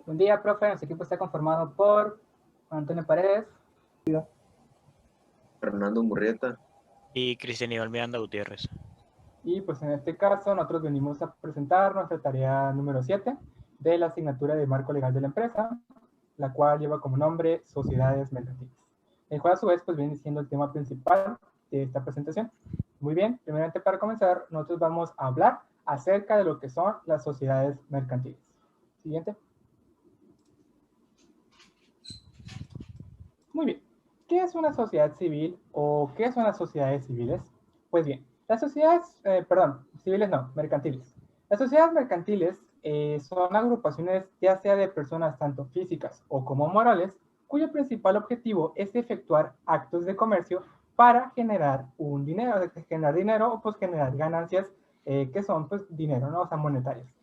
Buen día, profe. Nuestro equipo está conformado por Juan Antonio Paredes, Fernando Murrieta. Y Cristian Iván Miranda Gutiérrez. y pues en este caso nosotros venimos a presentar nuestra tarea número 7 de la asignatura de marco legal de la empresa, la cual lleva como nombre Sociedades Mercantiles, el cual a su vez pues viene siendo el tema principal de esta presentación. Muy bien, primeramente para comenzar nosotros vamos a hablar acerca de lo que son las sociedades mercantiles. Siguiente. Muy bien. ¿Qué es una sociedad civil o qué son las sociedades civiles? Pues bien, las sociedades, civiles no, mercantiles. Las sociedades mercantiles son agrupaciones ya sea de personas tanto físicas o como morales, cuyo principal objetivo es efectuar actos de comercio para generar un dinero, generar dinero o pues generar ganancias que son pues dinero, ¿no? O sea, monetarias.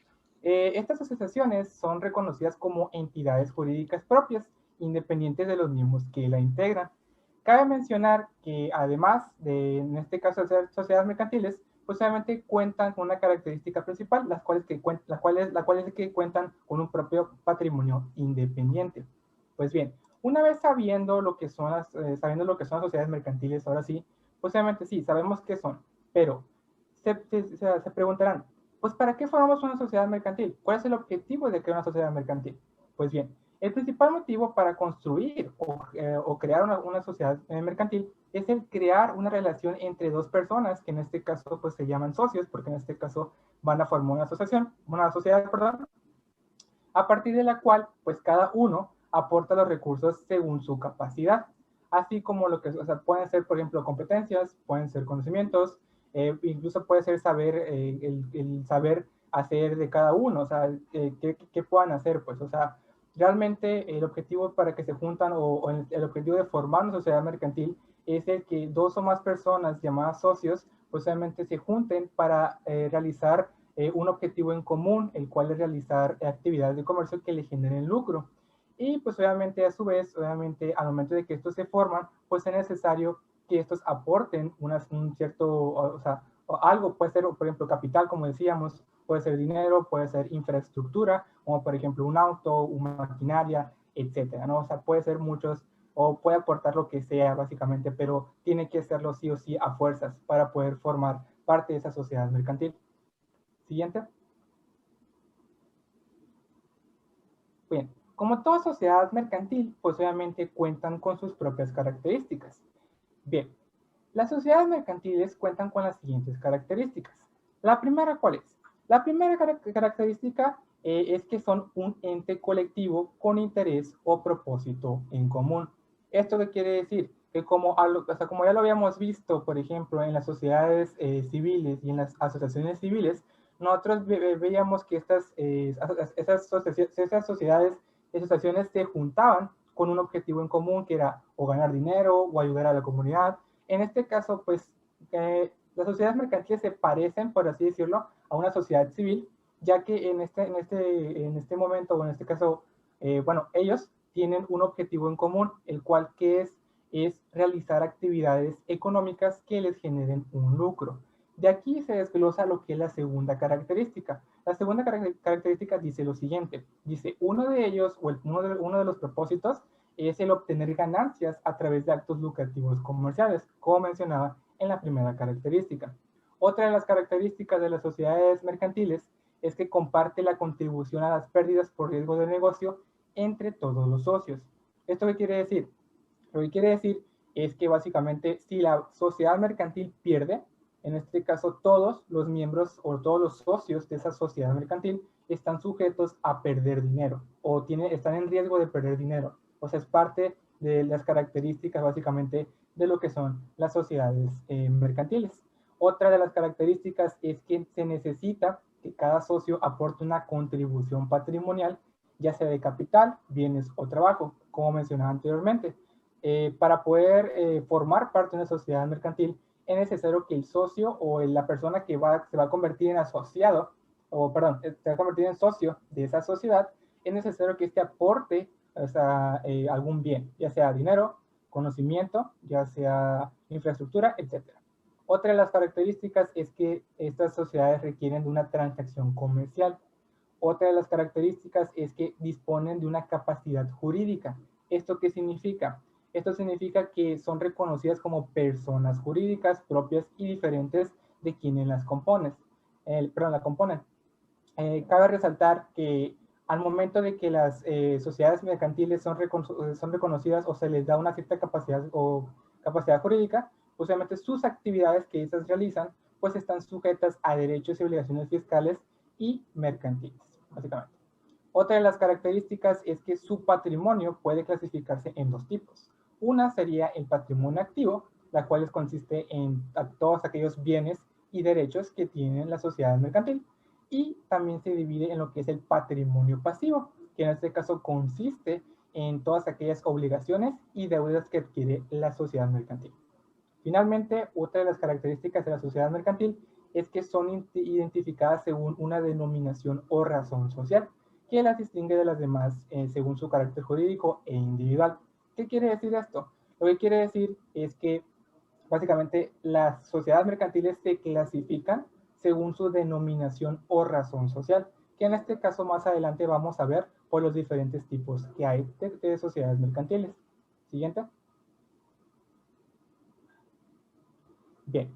Estas asociaciones son reconocidas como entidades jurídicas propias, independientes de los miembros que la integran. Cabe mencionar que además de, en este caso, de ser sociedades mercantiles, pues obviamente cuentan con una característica principal, las cuales es que cuentan con un propio patrimonio independiente. Pues bien, una vez sabiendo lo que son sabiendo lo que son las sociedades mercantiles, ahora sí, pues obviamente sí, sabemos qué son, pero se preguntarán, pues ¿para qué formamos una sociedad mercantil? ¿Cuál es el objetivo de crear una sociedad mercantil? Pues bien, el principal motivo para construir o crear una sociedad mercantil es el crear una relación entre dos personas, que en este caso pues se llaman socios, porque en este caso van a formar una asociación, una sociedad, perdón, a partir de la cual pues cada uno aporta los recursos según su capacidad, así como lo que, o sea, pueden ser, por ejemplo, competencias, pueden ser conocimientos, incluso puede ser saber, el saber hacer de cada uno, o sea, qué puedan hacer, pues, o sea, realmente el objetivo para que se juntan o el objetivo de formar una sociedad mercantil es el que dos o más personas llamadas socios, pues obviamente se junten para realizar un objetivo en común, el cual es realizar actividades de comercio que le generen lucro. Y pues obviamente a su vez, obviamente al momento de que estos se forman, pues es necesario que estos aporten un cierto, o sea, algo puede ser, por ejemplo, capital, como decíamos, puede ser dinero, puede ser infraestructura, como por ejemplo un auto, una maquinaria, etcétera, ¿no? O sea, puede ser muchos, o puede aportar lo que sea básicamente, pero tiene que hacerlo sí o sí a fuerzas para poder formar parte de esa sociedad mercantil. Siguiente. Bien, como toda sociedad mercantil, pues obviamente cuentan con sus propias características. Bien, las sociedades mercantiles cuentan con las siguientes características. La primera, ¿cuál es? La primera característica es que son un ente colectivo con interés o propósito en común. ¿Esto qué quiere decir? Que como, o sea, como ya lo habíamos visto, por ejemplo, en las sociedades civiles y en las asociaciones civiles, nosotros veíamos que esas sociedades y asociaciones se juntaban con un objetivo en común que era o ganar dinero o ayudar a la comunidad. En este caso, pues, las sociedades mercantiles se parecen, por así decirlo, a una sociedad civil, ya que en este momento, o en este caso, bueno, ellos tienen un objetivo en común, el cual que es realizar actividades económicas que les generen un lucro. De aquí se desglosa lo que es la segunda característica. La segunda característica dice lo siguiente, dice, uno de ellos, o uno de los propósitos, es el obtener ganancias a través de actos lucrativos comerciales, como mencionaba en la primera característica. Otra de las características de las sociedades mercantiles es que comparte la contribución a las pérdidas por riesgo de negocio entre todos los socios. ¿Esto qué quiere decir? Lo que quiere decir es que básicamente si la sociedad mercantil pierde, en este caso todos los miembros o todos los socios de esa sociedad mercantil están sujetos a perder dinero o están en riesgo de perder dinero. O sea, es parte de las características básicamente de lo que son las sociedades mercantiles. Otra de las características es que se necesita que cada socio aporte una contribución patrimonial, ya sea de capital, bienes o trabajo, como mencionaba anteriormente. Para poder formar parte de una sociedad mercantil, es necesario que el socio o la persona que se va a convertir en asociado, o perdón, se va a convertir en socio de esa sociedad, es necesario que este aporte, o sea, algún bien, ya sea dinero, conocimiento, ya sea infraestructura, etc. Otra de las características es que estas sociedades requieren de una transacción comercial. Otra de las características es que disponen de una capacidad jurídica. ¿Esto qué significa? Esto significa que son reconocidas como personas jurídicas propias y diferentes de quienes las componen. La componen. Cabe resaltar que al momento de que las sociedades mercantiles son reconocidas o se les da una cierta capacidad jurídica, pues obviamente sus actividades que estas realizan pues están sujetas a derechos y obligaciones fiscales y mercantiles, básicamente. Otra de las características es que su patrimonio puede clasificarse en dos tipos. Una sería el patrimonio activo, la cual consiste en todos aquellos bienes y derechos que tienen la sociedad mercantil, y también se divide en lo que es el patrimonio pasivo, que en este caso consiste en todas aquellas obligaciones y deudas que adquiere la sociedad mercantil. Finalmente, otra de las características de la sociedad mercantil es que son identificadas según una denominación o razón social, que las distingue de las demás según su carácter jurídico e individual. ¿Qué quiere decir esto? Lo que quiere decir es que básicamente las sociedades mercantiles se clasifican según su denominación o razón social, que en este caso más adelante vamos a ver por los diferentes tipos que hay de sociedades mercantiles. Siguiente. Bien,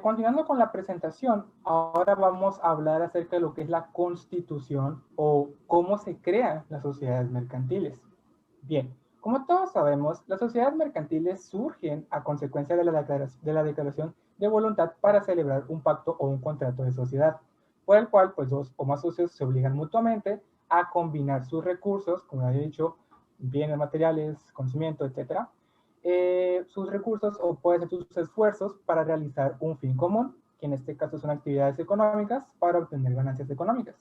continuando con la presentación, ahora vamos a hablar acerca de lo que es la constitución o cómo se crean las sociedades mercantiles. Bien, como todos sabemos, las sociedades mercantiles surgen a consecuencia de la declaración de voluntad para celebrar un pacto o un contrato de sociedad, por el cual pues dos o más socios se obligan mutuamente a combinar sus recursos, como había dicho, bienes materiales, conocimiento, etcétera, sus recursos o puede ser sus esfuerzos para realizar un fin común, que en este caso son actividades económicas para obtener ganancias económicas.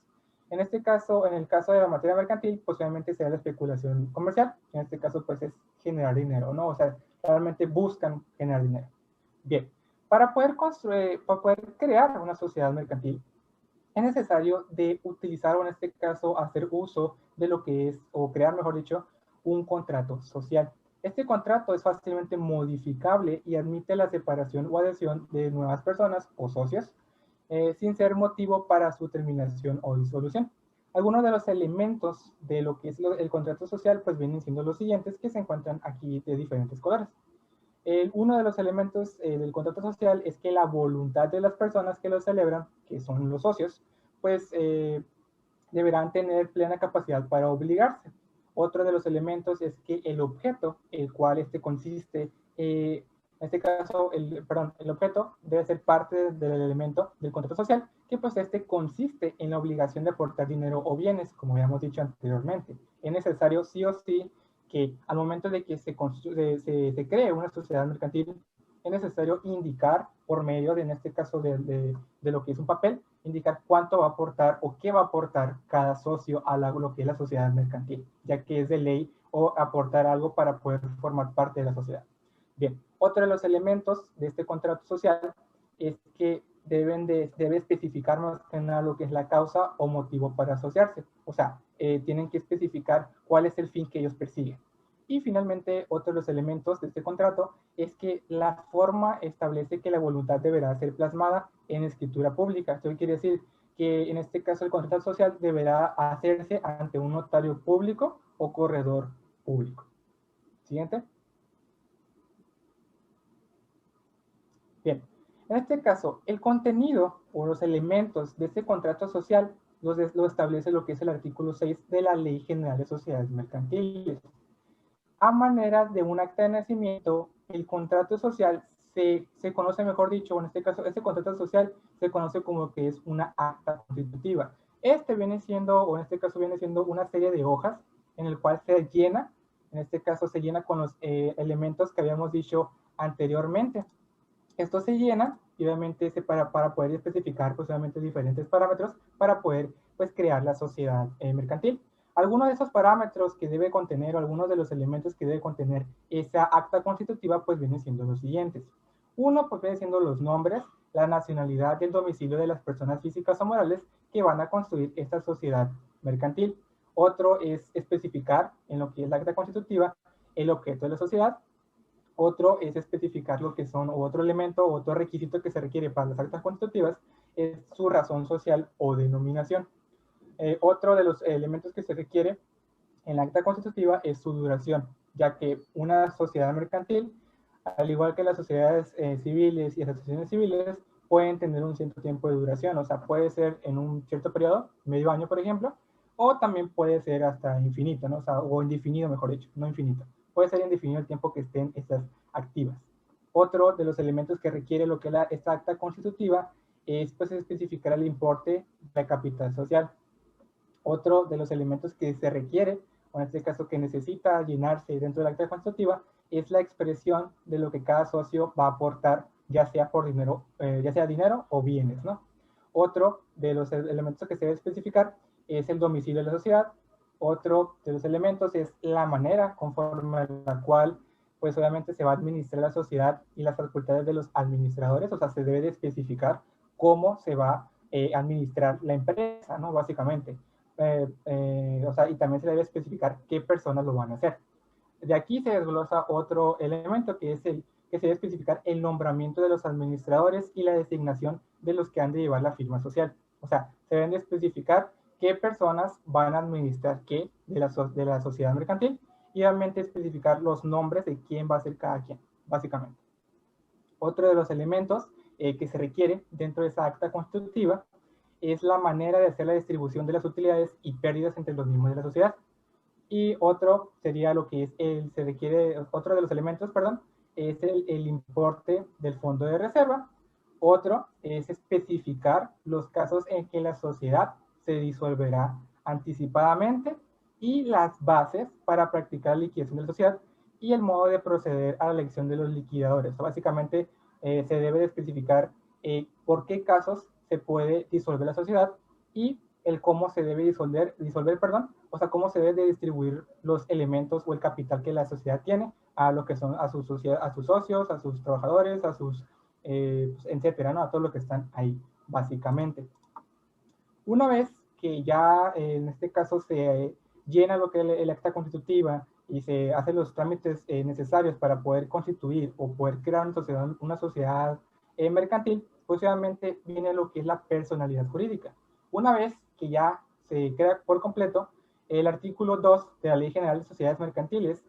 En este caso, en el caso de la materia mercantil, pues obviamente será la especulación comercial, que en este caso pues es generar dinero, ¿no? O sea, realmente buscan generar dinero. Bien, para poder crear una sociedad mercantil, es necesario de utilizar o en este caso hacer uso de lo que es, o crear mejor dicho, un contrato social. Este contrato es fácilmente modificable y admite la separación o adhesión de nuevas personas o socios sin ser motivo para su terminación o disolución. Algunos de los elementos de lo que es el contrato social pues vienen siendo los siguientes que se encuentran aquí de diferentes colores. Uno de los elementos del contrato social es que la voluntad de las personas que lo celebran, que son los socios, pues deberán tener plena capacidad para obligarse. Otro de los elementos es que el objeto, el cual consiste, en este caso, el objeto debe ser parte del elemento del contrato social, que pues consiste en la obligación de aportar dinero o bienes, como habíamos dicho anteriormente. Es necesario sí o sí que al momento de que se cree una sociedad mercantil, es necesario indicar por medio de, en este caso, de lo que es un papel, indicar cuánto va a aportar o qué va a aportar cada socio a lo que es la sociedad mercantil, ya que es de ley o aportar algo para poder formar parte de la sociedad. Bien, otro de los elementos de este contrato social es que debe especificar más que nada lo que es la causa o motivo para asociarse. O sea, tienen que especificar cuál es el fin que ellos persiguen. Y finalmente, otro de los elementos de este contrato es que la forma establece que la voluntad deberá ser plasmada en escritura pública. Esto quiere decir que en este caso el contrato social deberá hacerse ante un notario público o corredor público. Siguiente. Bien, en este caso, el contenido o los elementos de este contrato social lo establece lo que es el artículo 6 de la Ley General de Sociedades Mercantiles. A manera de un acta de nacimiento, el contrato social se conoce, mejor dicho, en este caso, este contrato social se conoce como que es una acta constitutiva. Este viene siendo, o en este caso viene siendo una serie de hojas en el cual se llena, en este caso se llena con los elementos que habíamos dicho anteriormente. Esto se llena y obviamente para poder especificar pues obviamente diferentes parámetros para poder pues crear la sociedad mercantil. Algunos de esos parámetros que debe contener, o algunos de los elementos que debe contener esa acta constitutiva, pues vienen siendo los siguientes. Uno, pues viene siendo los nombres, la nacionalidad y el domicilio de las personas físicas o morales que van a construir esta sociedad mercantil. Otro es especificar en lo que es la acta constitutiva el objeto de la sociedad. Otro es especificar lo que son, o otro elemento, o otro requisito que se requiere para las actas constitutivas, es su razón social o denominación. Otro de los elementos que se requiere en la acta constitutiva es su duración, ya que una sociedad mercantil, al igual que las sociedades civiles y asociaciones civiles, pueden tener un cierto tiempo de duración, o sea, puede ser en un cierto periodo, medio año, por ejemplo, o también puede ser hasta infinito, ¿no? O sea, o indefinido, mejor dicho, no infinito. Puede ser indefinido el tiempo que estén estas activas. Otro de los elementos que requiere lo que es esta acta constitutiva es pues especificar el importe de capital social. Otro de los elementos que se requiere, o en este caso que necesita llenarse dentro del acta constitutiva, es la expresión de lo que cada socio va a aportar, ya sea por dinero, ya sea dinero o bienes, ¿no? Otro de los elementos que se debe especificar es el domicilio de la sociedad. Otro de los elementos es la manera conforme a la cual, pues obviamente se va a administrar la sociedad y las facultades de los administradores, o sea, se debe de especificar cómo se va a administrar la empresa, ¿no? Básicamente. O sea, y también se debe especificar qué personas lo van a hacer. De aquí se desglosa otro elemento que es el que se debe especificar el nombramiento de los administradores y la designación de los que han de llevar la firma social. O sea, se deben de especificar qué personas van a administrar qué de la sociedad mercantil y obviamente especificar los nombres de quién va a ser cada quien, básicamente. Otro de los elementos que se requiere dentro de esa acta constitutiva es la manera de hacer la distribución de las utilidades y pérdidas entre los miembros de la sociedad. Y otro sería lo que es se requiere, otro de los elementos, perdón, es el importe del fondo de reserva. Otro es especificar los casos en que la sociedad se disolverá anticipadamente y las bases para practicar la liquidación de la sociedad y el modo de proceder a la elección de los liquidadores. O sea, básicamente se debe de especificar por qué casos se puede disolver la sociedad y el cómo se debe disolver, perdón, o sea, cómo se debe de distribuir los elementos o el capital que la sociedad tiene a lo que son a sus socios, a sus trabajadores, a sus, etcétera, ¿no? A todos los que están ahí, básicamente. Una vez que ya en este caso se llena lo que es el acta constitutiva y se hacen los trámites necesarios para poder constituir o poder crear una sociedad mercantil, pues obviamente viene lo que es la personalidad jurídica. Una vez que ya se crea por completo, el artículo 2 de la Ley General de Sociedades Mercantiles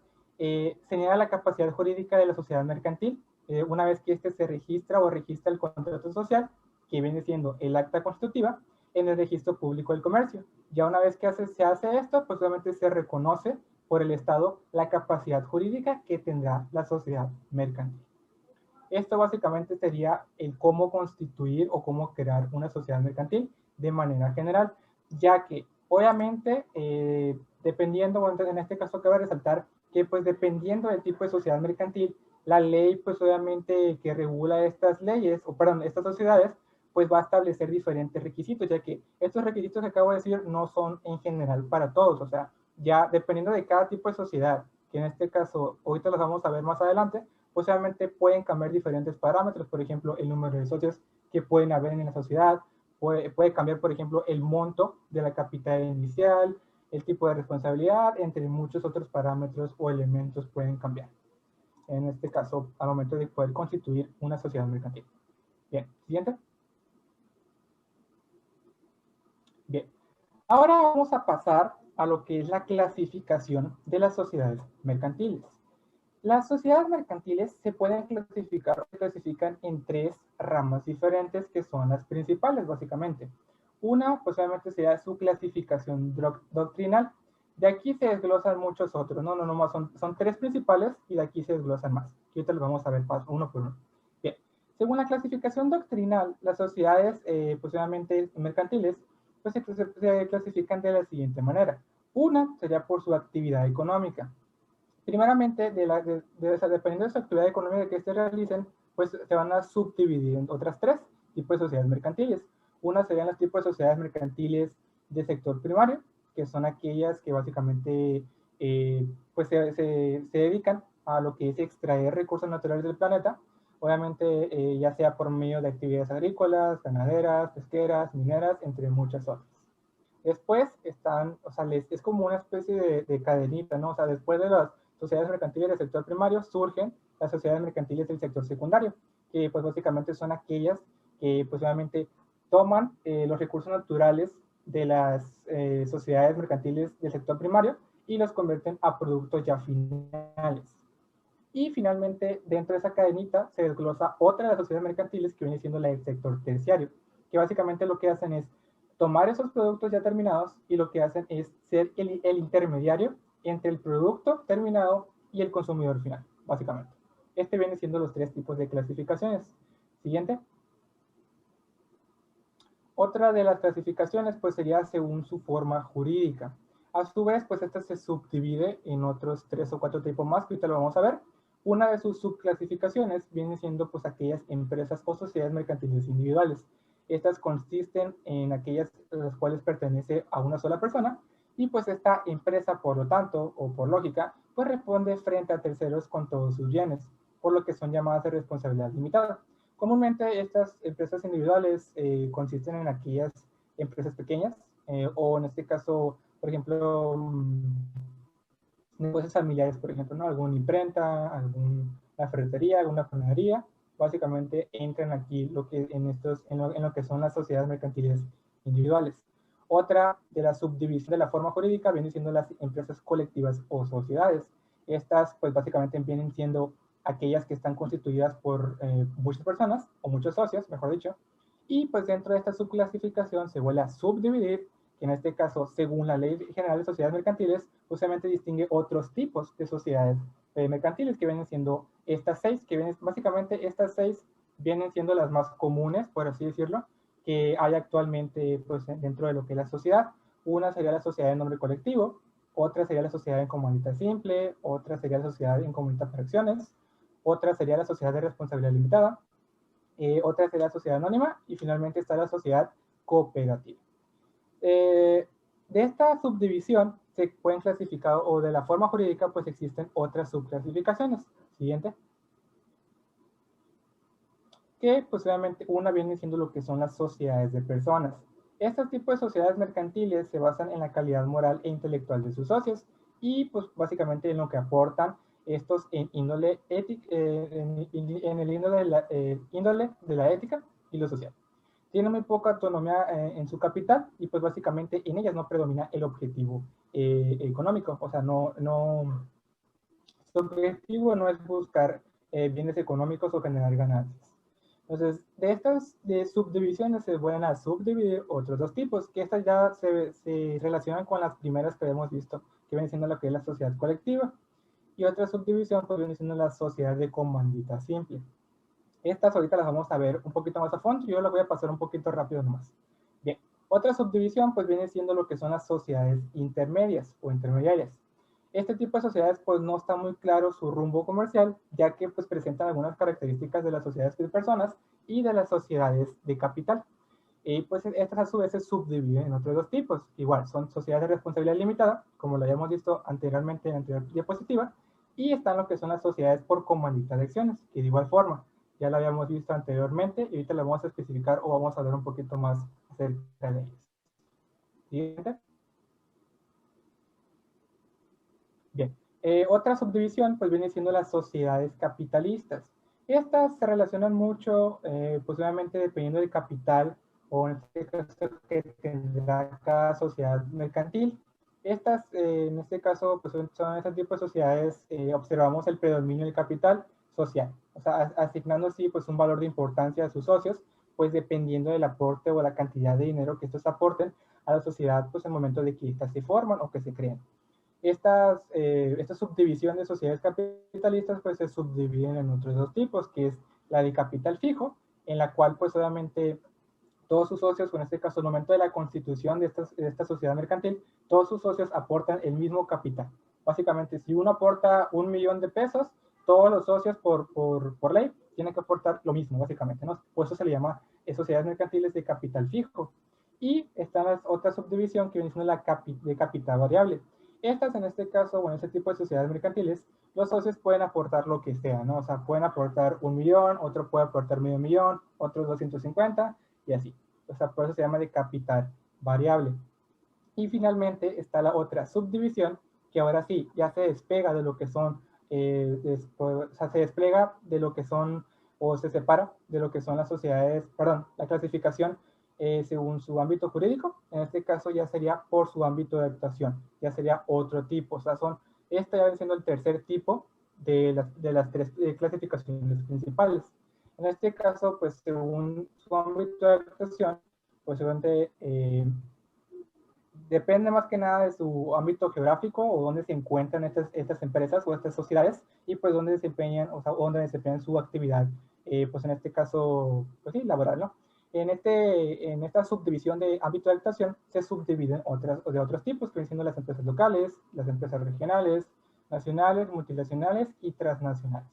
señala la capacidad jurídica de la sociedad mercantil una vez que éste se registra o registra el contrato social, que viene siendo el acta constitutiva, en el registro público del comercio. Ya una vez que se hace esto, pues obviamente se reconoce por el Estado la capacidad jurídica que tendrá la sociedad mercantil. Esto básicamente sería el cómo constituir o cómo crear una sociedad mercantil de manera general, ya que obviamente dependiendo, en este caso cabe resaltar que pues dependiendo del tipo de sociedad mercantil, la ley pues obviamente que regula estas leyes, o perdón, estas sociedades, pues va a establecer diferentes requisitos, ya que estos requisitos que acabo de decir no son en general para todos, o sea, ya dependiendo de cada tipo de sociedad, que en este caso ahorita los vamos a ver más adelante, pues obviamente pueden cambiar diferentes parámetros, por ejemplo, el número de socios que pueden haber en la sociedad, puede cambiar, por ejemplo, el monto de la capital inicial, el tipo de responsabilidad, entre muchos otros parámetros o elementos pueden cambiar. En este caso, al momento de poder constituir una sociedad mercantil. Bien, siguiente. Bien, ahora vamos a pasar a lo que es la clasificación de las sociedades mercantiles. Las sociedades mercantiles se pueden clasificar, se clasifican en tres ramas diferentes que son las principales, básicamente. Una, pues obviamente sería su clasificación doctrinal. De aquí se desglosan muchos otros, no más, son tres principales y de aquí se desglosan más. Y ahorita los vamos a ver uno por uno. Bien, según la clasificación doctrinal, las sociedades, pues obviamente mercantiles, pues se clasifican de la siguiente manera. Una sería por su actividad económica. Primeramente, dependiendo de su actividad económica que se realicen, pues se van a subdividir en otras tres tipos de sociedades mercantiles. Una serían los tipos de sociedades mercantiles de sector primario, que son aquellas que básicamente pues se dedican a lo que es extraer recursos naturales del planeta, obviamente ya sea por medio de actividades agrícolas, ganaderas, pesqueras, mineras, entre muchas otras. Después están, o sea, es como una especie de cadenita, ¿no? O sea, después de las sociedades mercantiles del sector primario surgen las sociedades mercantiles del sector secundario, que pues básicamente son aquellas que pues obviamente toman los recursos naturales de las sociedades mercantiles del sector primario y los convierten a productos ya finales. Y finalmente, dentro de esa cadenita se desglosa otra de las sociedades mercantiles que viene siendo la del sector terciario, que básicamente lo que hacen es tomar esos productos ya terminados y lo que hacen es ser el intermediario entre el producto terminado y el consumidor final, básicamente. Este viene siendo los tres tipos de clasificaciones. Siguiente. Otra de las clasificaciones pues sería según su forma jurídica. A su vez, pues esta se subdivide en otros 3 o 4 tipos más que ahorita lo vamos a ver. Una de sus subclasificaciones viene siendo pues aquellas empresas o sociedades mercantiles individuales. Estas consisten en aquellas a las cuales pertenece a una sola persona y pues esta empresa, por lo tanto, o por lógica, pues responde frente a terceros con todos sus bienes, por lo que son llamadas de responsabilidad limitada. Comúnmente estas empresas individuales consisten en aquellas empresas pequeñas o en este caso, por ejemplo, negocios familiares, por ejemplo, ¿no? Alguna imprenta, alguna ferretería, alguna panadería, básicamente entran aquí en lo que son las sociedades mercantiles individuales. Otra de la subdivisión de la forma jurídica vienen siendo las empresas colectivas o sociedades. Estas, pues básicamente vienen siendo aquellas que están constituidas por muchas personas o muchos socios, mejor dicho, y pues dentro de esta subclasificación se vuelve a subdividir, que en este caso, según la Ley General de Sociedades Mercantiles, justamente distingue otros tipos de sociedades mercantiles que vienen siendo estas 6, que vienen, básicamente estas 6 vienen siendo las más comunes, por así decirlo, que hay actualmente pues, dentro de lo que es la sociedad. Una sería la sociedad en nombre colectivo, otra sería la sociedad en comunidad simple, otra sería la sociedad en comunidad por acciones, otra sería la sociedad de responsabilidad limitada, otra sería la sociedad anónima y finalmente está la sociedad cooperativa. De esta subdivisión se pueden clasificar, o de la forma jurídica, pues existen otras subclasificaciones. Siguiente. Que pues obviamente una viene siendo lo que son las sociedades de personas. Este tipo de sociedades mercantiles se basan en la calidad moral e intelectual de sus socios y pues básicamente en lo que aportan estos en índole ética, en el índole de la ética y lo social. Tienen muy poca autonomía en su capital y pues básicamente en ellas no predomina el objetivo económico, o sea, su objetivo no es buscar bienes económicos o generar ganancias. Entonces, de estas subdivisiones se vuelven a subdividir otros dos tipos, que estas ya se relacionan con las primeras que hemos visto, que viene siendo lo que es la sociedad colectiva, y otra subdivisión pues viene siendo la sociedad de comandita simple. Estas ahorita las vamos a ver un poquito más a fondo, yo las voy a pasar un poquito rápido nomás. Bien, otra subdivisión pues viene siendo lo que son las sociedades intermedias o intermediarias. Este tipo de sociedades pues no está muy claro su rumbo comercial, ya que pues presentan algunas características de las sociedades de personas y de las sociedades de capital. Y pues estas a su vez se subdividen en otros dos tipos. Igual, son sociedades de responsabilidad limitada, como lo habíamos visto anteriormente en la anterior diapositiva, y están lo que son las sociedades por comandita de acciones, que de igual forma, ya lo habíamos visto anteriormente, y ahorita lo vamos a especificar o vamos a ver un poquito más acerca de ellas. Siguiente. Bien, otra subdivisión pues viene siendo las sociedades capitalistas. Estas se relacionan mucho, pues obviamente dependiendo del capital o en este caso que tendrá cada sociedad mercantil. Estas, en este caso, pues son este tipo de sociedades, observamos el predominio del capital social, o sea, asignando así pues un valor de importancia a sus socios, pues dependiendo del aporte o la cantidad de dinero que estos aporten a la sociedad, pues en el momento de que estas se forman o que se creen. Esta subdivisión de sociedades capitalistas pues se subdividen en otros dos tipos, que es la de capital fijo, en la cual pues obviamente todos sus socios, o en este caso el momento de la constitución de esta sociedad mercantil, todos sus socios aportan el mismo capital. Básicamente, si uno aporta 1.000.000 de pesos, todos los socios por ley tienen que aportar lo mismo, básicamente, ¿no? Por eso se le llama sociedades mercantiles de capital fijo. Y está la otra subdivisión que viene siendo la de capital variable. Estas, en este caso, bueno, este tipo de sociedades mercantiles, los socios pueden aportar lo que sea, ¿no? O sea, pueden aportar 1.000.000, otro puede aportar 500.000, otros 250 y así. O sea, por eso se llama de capital variable. Y finalmente está la otra subdivisión, que ahora sí, ya se despega de lo que son, o sea, se despliega de lo que son, o se separa de lo que son las sociedades, perdón, la clasificación según su ámbito jurídico. En este caso ya sería por su ámbito de actuación, ya sería otro tipo. O sea, este ya viene siendo el tercer tipo de las tres clasificaciones principales. En este caso, pues según su ámbito de actuación, pues obviamente depende más que nada de su ámbito geográfico o dónde se encuentran estas empresas o estas sociedades y pues dónde desempeñan, o sea, dónde desempeñan su actividad, pues en este caso, pues sí, laboral, ¿no? En esta subdivisión de ámbito de actuación se subdividen de otros tipos, que vienen siendo las empresas locales, las empresas regionales, nacionales, multinacionales y transnacionales.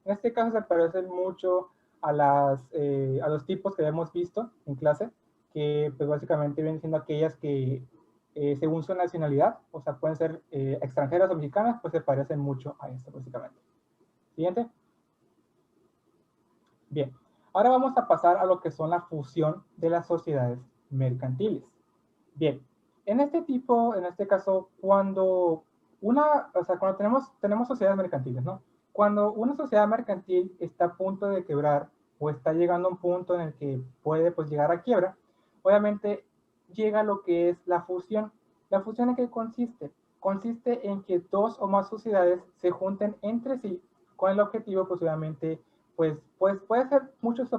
En este caso se parecen mucho a los tipos que hemos visto en clase, que pues básicamente vienen siendo aquellas que según su nacionalidad, o sea, pueden ser extranjeras o mexicanas, pues se parecen mucho a esto básicamente. Siguiente. Bien, ahora vamos a pasar a lo que son la fusión de las sociedades mercantiles. Bien, en este caso, cuando cuando tenemos sociedades mercantiles, ¿no? Cuando una sociedad mercantil está a punto de quebrar o está llegando a un punto en el que puede pues llegar a quiebra, obviamente llega lo que es la fusión. ¿La fusión en qué consiste? Consiste en que dos o más sociedades se junten entre sí con el objetivo, pues obviamente, pues puede ser muchos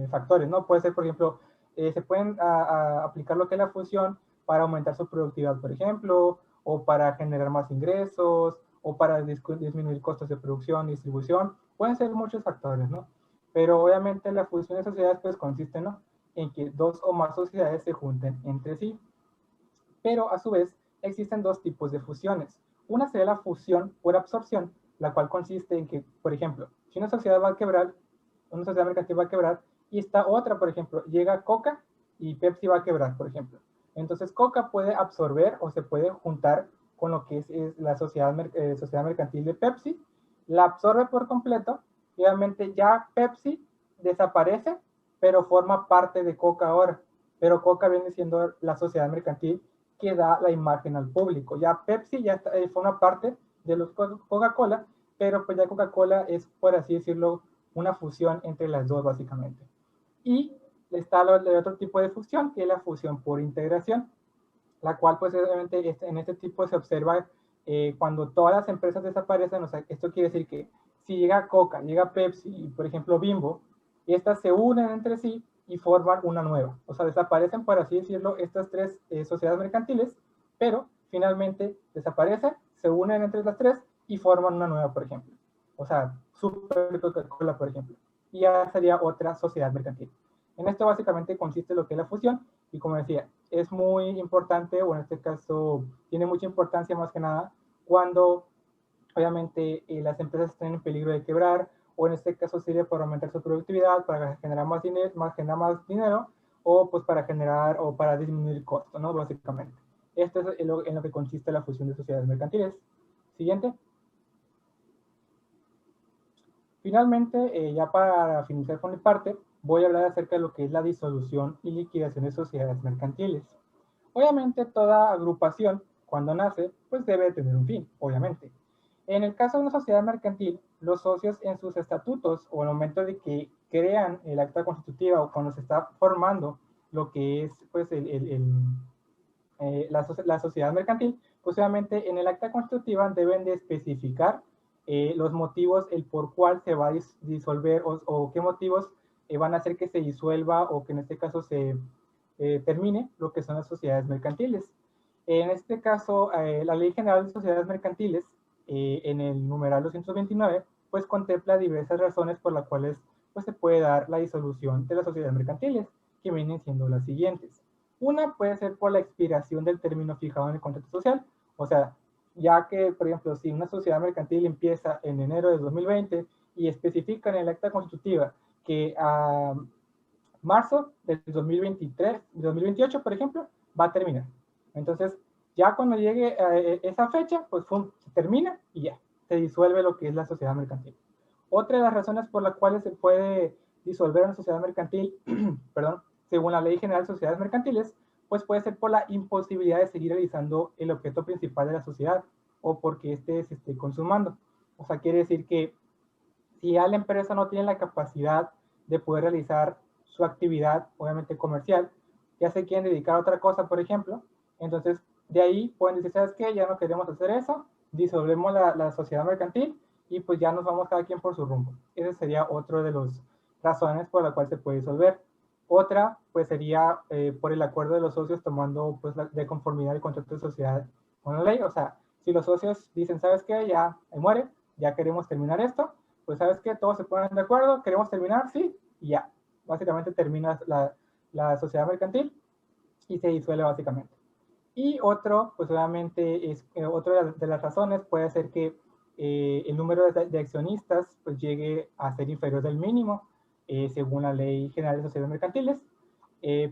factores, ¿no? Puede ser, por ejemplo, se pueden aplicar lo que es la fusión para aumentar su productividad, por ejemplo, o para generar más ingresos, o para disminuir costos de producción y distribución. Pueden ser muchos factores, ¿no? Pero obviamente la fusión de sociedades pues consiste, ¿no?, en que dos o más sociedades se junten entre sí. Pero a su vez existen dos tipos de fusiones. Una sería la fusión por absorción, la cual consiste en que, por ejemplo, si una sociedad va a quebrar, una sociedad mercantil va a quebrar, y esta otra, por ejemplo, llega Coca y Pepsi va a quebrar, por ejemplo. Entonces Coca puede absorber o se puede juntar con lo que es la sociedad mercantil de Pepsi, la absorbe por completo, y obviamente ya Pepsi desaparece, pero forma parte de Coca ahora. Pero Coca viene siendo la sociedad mercantil que da la imagen al público. Ya Pepsi ya forma parte de los Coca-Cola, pero pues ya Coca-Cola es, por así decirlo, una fusión entre las dos básicamente. Y está el otro tipo de fusión, que es la fusión por integración, la cual pues obviamente en este tipo se observa cuando todas las empresas desaparecen. O sea, esto quiere decir que si llega Coca, llega Pepsi y por ejemplo Bimbo, y estas se unen entre sí y forman una nueva. O sea, desaparecen, por así decirlo, estas tres sociedades mercantiles, pero finalmente desaparecen, se unen entre las tres y forman una nueva, por ejemplo. O sea, Super Coca-Cola, por ejemplo. Y ya sería otra sociedad mercantil. En esto básicamente consiste lo que es la fusión, y como decía, es muy importante, o en este caso tiene mucha importancia más que nada, cuando obviamente las empresas están en peligro de quebrar, o en este caso sirve para aumentar su productividad, para generar generar más dinero, o pues para generar o para disminuir costos, ¿no? Básicamente. Esto es en lo que consiste la fusión de sociedades mercantiles. Siguiente. Finalmente, ya para finalizar con mi parte, voy a hablar acerca de lo que es la disolución y liquidación de sociedades mercantiles. Obviamente, toda agrupación, cuando nace, pues debe tener un fin, obviamente. En el caso de una sociedad mercantil, los socios en sus estatutos o en el momento de que crean el acta constitutiva o cuando se está formando lo que es pues la sociedad mercantil, pues obviamente en el acta constitutiva deben de especificar los motivos, el por cuál se va a disolver o qué motivos van a hacer que se disuelva o que en este caso se termine lo que son las sociedades mercantiles. En este caso, la Ley General de Sociedades Mercantiles, en el numeral 229, pues contempla diversas razones por las cuales pues, se puede dar la disolución de las sociedades mercantiles, que vienen siendo las siguientes. Una puede ser por la expiración del término fijado en el contrato social, o sea, ya que, por ejemplo, si una sociedad mercantil empieza en enero de 2020 y especifica en el acta constitutiva que a marzo del 2023, 2028, por ejemplo, va a terminar. Entonces, ya cuando llegue a esa fecha, pues se termina y ya, se disuelve lo que es la sociedad mercantil. Otra de las razones por las cuales se puede disolver una sociedad mercantil, perdón, según la Ley General de Sociedades Mercantiles, pues puede ser por la imposibilidad de seguir realizando el objeto principal de la sociedad o porque éste se esté consumando. O sea, quiere decir que si ya la empresa no tiene la capacidad de poder realizar su actividad, obviamente comercial, ya se quieren dedicar a otra cosa, por ejemplo, entonces de ahí pueden decir, ¿sabes qué? Ya no queremos hacer eso, disolvemos la sociedad mercantil y pues ya nos vamos cada quien por su rumbo. Ese sería otro de las razones por la cual se puede disolver. Otra, pues sería por el acuerdo de los socios tomando pues de conformidad el contrato de sociedad con la ley. O sea, si los socios dicen, ¿sabes qué? Ya muere, ya queremos terminar esto, pues ¿sabes qué? Todos se ponen de acuerdo, queremos terminar, sí, y ya. Básicamente termina la sociedad mercantil y se disuelve básicamente. Y otro, pues obviamente, otra de las razones puede ser que el número de accionistas pues llegue a ser inferior del mínimo, según la Ley General de Sociedades Mercantiles.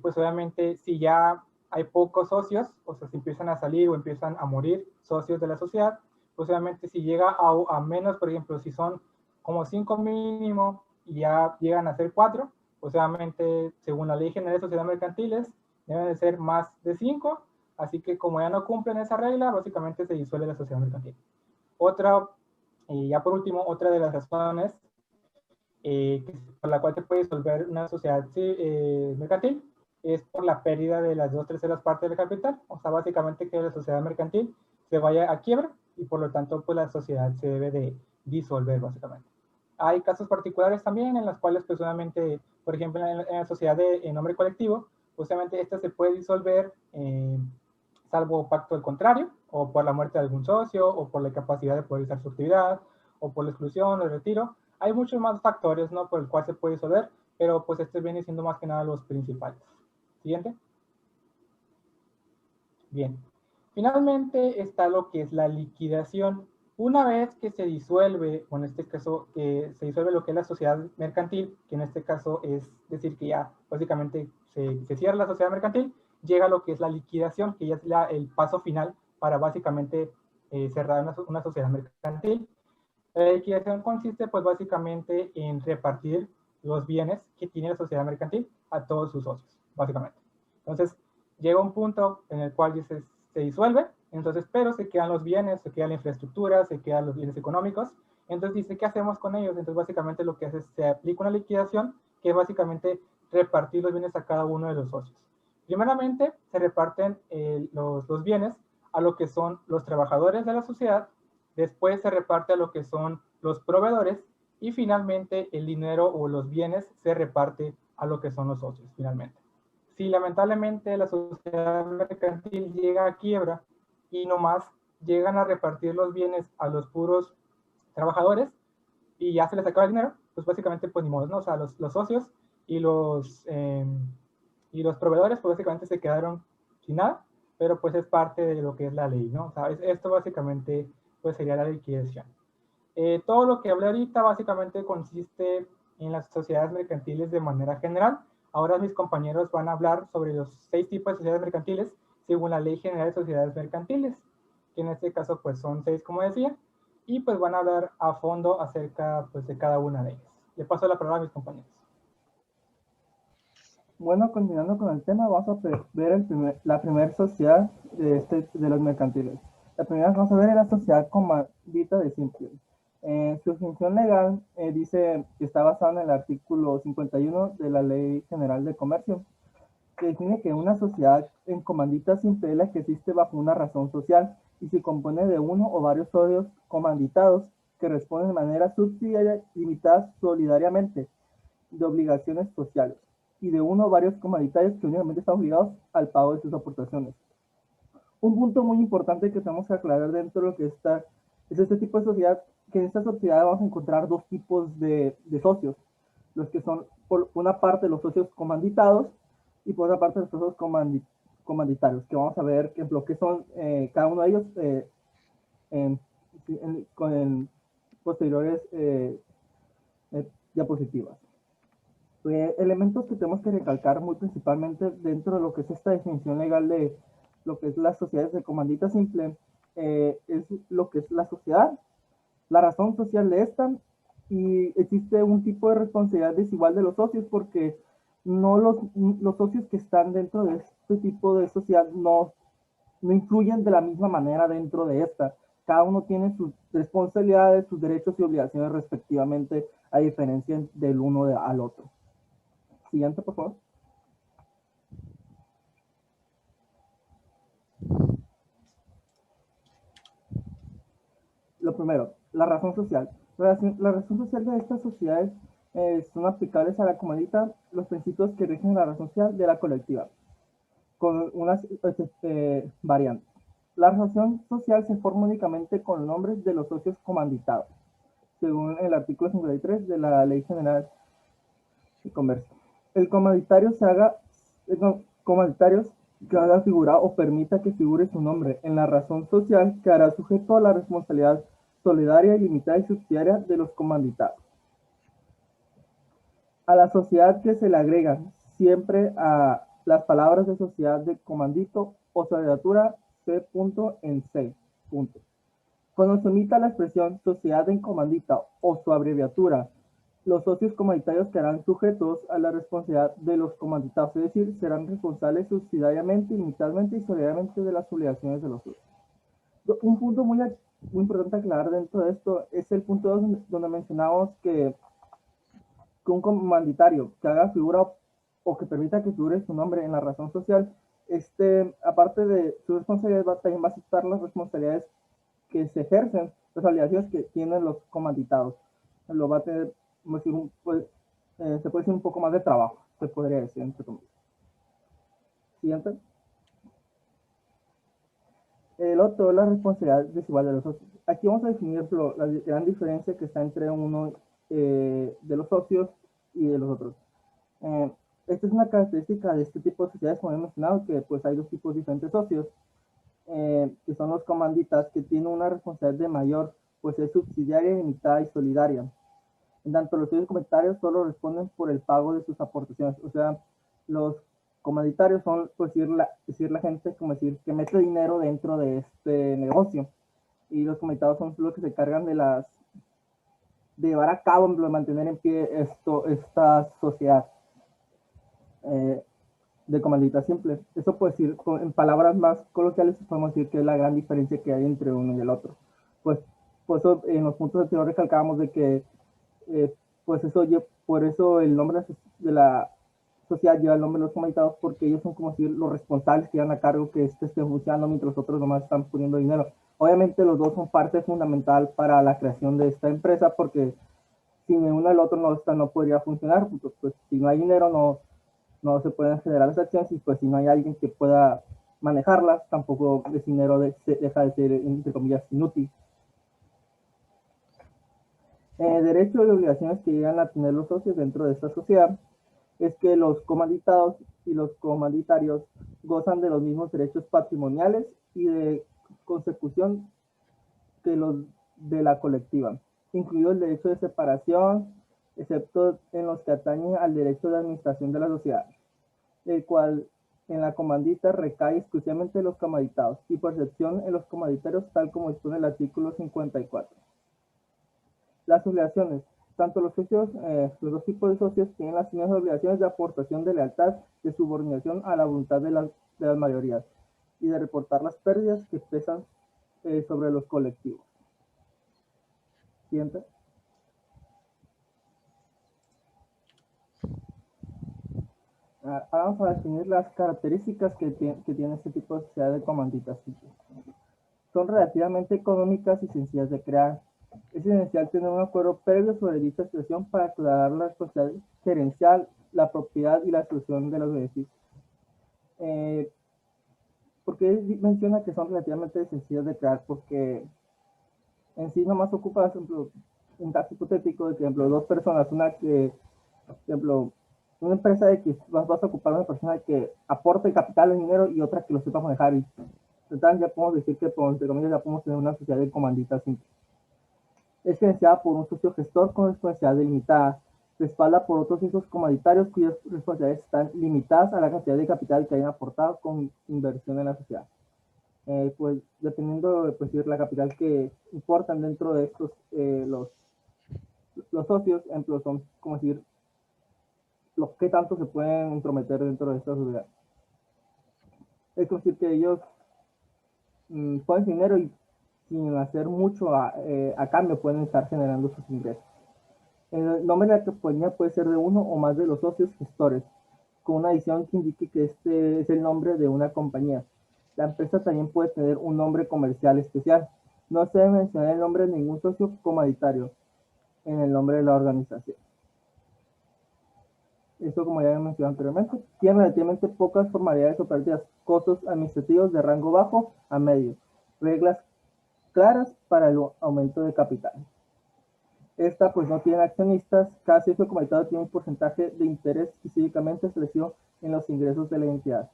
Pues obviamente, si ya hay pocos socios, o sea, si empiezan a salir o empiezan a morir socios de la sociedad, pues obviamente si llega a menos, por ejemplo, si son como 5 mínimo y ya llegan a ser 4, pues obviamente, según la Ley General de Sociedades Mercantiles, deben de ser más de 5. Así que como ya no cumplen esa regla, básicamente se disuelve la sociedad mercantil. Otra, y ya por último, otra de las razones por la cual se puede disolver una sociedad mercantil es por la pérdida de las 2/3 partes del capital. O sea, básicamente que la sociedad mercantil se vaya a quiebra y por lo tanto pues la sociedad se debe de disolver básicamente. Hay casos particulares también en los cuales pues solamente, por ejemplo, en la sociedad en nombre colectivo, justamente esta se puede disolver salvo pacto del contrario, o por la muerte de algún socio, o por la incapacidad de poder realizar su actividad, o por la exclusión o el retiro. Hay muchos más factores, ¿no? Por el cual se puede disolver, pero pues este viene siendo más que nada los principales. Siguiente. Bien. Finalmente está lo que es la liquidación. Una vez que se disuelve, o en este caso, que se disuelve lo que es la sociedad mercantil, que en este caso es decir que ya básicamente se cierra la sociedad mercantil, llega lo que es la liquidación, que ya es el paso final para básicamente cerrar una sociedad mercantil. La liquidación consiste pues básicamente en repartir los bienes que tiene la sociedad mercantil a todos sus socios, básicamente. Entonces, llega un punto en el cual se disuelve, entonces, pero se quedan los bienes, se queda la infraestructura, se quedan los bienes económicos, entonces dice, ¿qué hacemos con ellos? Entonces, básicamente lo que hace es, se aplica una liquidación, que es básicamente repartir los bienes a cada uno de los socios. Primeramente, se reparten los bienes a lo que son los trabajadores de la sociedad, después se reparte a lo que son los proveedores y finalmente el dinero o los bienes se reparte a lo que son los socios, finalmente. Si lamentablemente la sociedad mercantil llega a quiebra y nomás llegan a repartir los bienes a los puros trabajadores y ya se les acaba el dinero, pues básicamente pues ni modo, ¿no? O sea, los socios y los proveedores pues básicamente se quedaron sin nada, pero pues es parte de lo que es la ley, ¿no? O sea, esto básicamente pues sería la liquidación. Todo lo que hablé ahorita básicamente consiste en las sociedades mercantiles de manera general. Ahora mis compañeros van a hablar sobre los 6 tipos de sociedades mercantiles según la Ley General de Sociedades Mercantiles, que en este caso pues son 6 como decía, y pues van a hablar a fondo acerca pues de cada una de ellas. Le paso la palabra a mis compañeros. Bueno, continuando con el tema, vamos a ver la primera sociedad de los mercantiles. La primera que vamos a ver es la sociedad comandita de simple. Su definición legal dice que está basada en el artículo 51 de la Ley General de Comercio, que define que una sociedad en comandita simple es la que existe bajo una razón social y se compone de uno o varios socios comanditados que responden de manera subsidiaria y limitadas solidariamente de obligaciones sociales y de uno o varios comanditarios que únicamente están obligados al pago de sus aportaciones. Un punto muy importante que tenemos que aclarar dentro de lo que está es este tipo de sociedad, que en esta sociedad vamos a encontrar dos tipos de socios, los que son por una parte los socios comanditados y por otra parte los socios comanditarios, que vamos a ver ejemplo que son cada uno de ellos con posteriores diapositivas. Elementos que tenemos que recalcar muy principalmente dentro de lo que es esta definición legal de lo que es las sociedades de comandita simple, es lo que es la sociedad, la razón social de esta, y existe un tipo de responsabilidad desigual de los socios porque no los socios que están dentro de este tipo de sociedad no influyen de la misma manera dentro de esta. Cada uno tiene sus responsabilidades, sus derechos y obligaciones respectivamente, a diferencia del uno al otro. Siguiente, por favor. Lo primero, la razón social. La razón social de estas sociedades son aplicables a la comunidad los principios que rigen la razón social de la colectiva, con unas variantes. La razón social se forma únicamente con nombres de los socios comanditados, según el artículo 53 de la Ley General de Comercio. El comanditario comandatarios que haga figurar o permita que figure su nombre en la razón social quedará sujeto a la responsabilidad solidaria, ilimitada y subsidiaria de los comanditados. A la sociedad que se le agregan siempre a las palabras de sociedad de comandito o su abreviatura C. en C. Cuando se omita la expresión sociedad en comandita o su abreviatura, los socios comanditarios quedarán sujetos a la responsabilidad de los comanditados, es decir, serán responsables subsidiariamente, limitadamente y solidariamente de las obligaciones de los socios. Un punto muy importante aclarar dentro de esto es el punto donde mencionamos que un comanditario que haga figura o que permita que figure su nombre en la razón social, aparte de su responsabilidad, también va a aceptar las responsabilidades que se ejercen, las obligaciones que tienen los comanditados. Lo va a tener, pues, se puede decir un poco más de trabajo, se podría decir, entre comillas. Siguiente. El otro es la responsabilidad desigual de los socios. Aquí vamos a definir la gran diferencia que está entre uno de los socios y de los otros. Esta es una característica de este tipo de sociedades, como he mencionado, que pues hay dos tipos diferentes de socios, que son los comanditas, que tienen una responsabilidad de mayor, pues es subsidiaria, limitada y solidaria. En tanto, los socios comunitarios solo responden por el pago de sus aportaciones. O sea, los comanditarios son, pues, decir la gente, como decir, que mete dinero dentro de este negocio. Y los comunitarios son los que se cargan de llevar a cabo, de mantener en pie esta sociedad de comandita simple. Eso puede decir, en palabras más coloquiales, podemos decir que es la gran diferencia que hay entre uno y el otro. Pues, por eso en los puntos anteriores recalcábamos de que pues eso, por eso el nombre de la sociedad lleva el nombre de los comanditados, porque ellos son como decir los responsables que llevan a cargo que esté funcionando mientras los otros nomás están poniendo dinero. Obviamente los dos son parte fundamental para la creación de esta empresa, porque sin uno el otro no podría funcionar. Pues si no hay dinero no se pueden generar las acciones, y pues si no hay alguien que pueda manejarlas, tampoco ese dinero deja de ser, entre comillas, inútil. Derechos y obligaciones que llegan a tener los socios dentro de esta sociedad es que los comanditados y los comanditarios gozan de los mismos derechos patrimoniales y de consecución que los de la colectiva, incluido el derecho de separación, excepto en los que atañen al derecho de administración de la sociedad, el cual en la comandita recae exclusivamente en los comanditados y por excepción en los comanditarios, tal como dispone el artículo 54. Las obligaciones. Tanto los socios, los dos tipos de socios tienen las mismas obligaciones de aportación de lealtad, de subordinación a la voluntad de las mayorías y de reportar las pérdidas que pesan sobre los colectivos. Siguiente. Ahora vamos a definir las características que tiene este tipo de sociedad de comanditas. Son relativamente económicas y sencillas de crear. Es esencial tener un acuerdo previo sobre dicha situación para aclarar la responsabilidad gerencial, la propiedad y la solución de los beneficios. ¿Por qué menciona que son relativamente sencillas de crear? Porque en sí nomás ocupa, por ejemplo, un caso hipotético de que, por ejemplo, dos personas, una que, por ejemplo, una empresa de que vas a ocupar una persona que aporte capital o dinero y otra que lo sepa manejar. Y entonces ya podemos decir que, entre comillas, ya podemos tener una sociedad de comandita simple. Es gerenciada por un socio gestor con responsabilidad delimitada. Respalda por otros socios comanditarios cuyas responsabilidades están limitadas a la cantidad de capital que hayan aportado con inversión en la sociedad. Pues dependiendo de pues, la capital que importan dentro de estos, los socios, ejemplo, son como decir, los que tanto se pueden intrometer dentro de esta sociedad. Es decir, que ellos ponen dinero y sin hacer mucho a cambio pueden estar generando sus ingresos. El nombre de la compañía puede ser de uno o más de los socios gestores, con una adición que indique que este es el nombre de una compañía. La empresa también puede tener un nombre comercial especial. No se debe mencionar el nombre de ningún socio comaditario en el nombre de la organización. Esto, como ya he mencionado anteriormente, tiene relativamente pocas formalidades operativas, costos administrativos de rango bajo a medio, reglas claras para el aumento de capital. Esta pues no tiene accionistas, cada socio comunitario tiene un porcentaje de interés específicamente establecido en los ingresos de la entidad.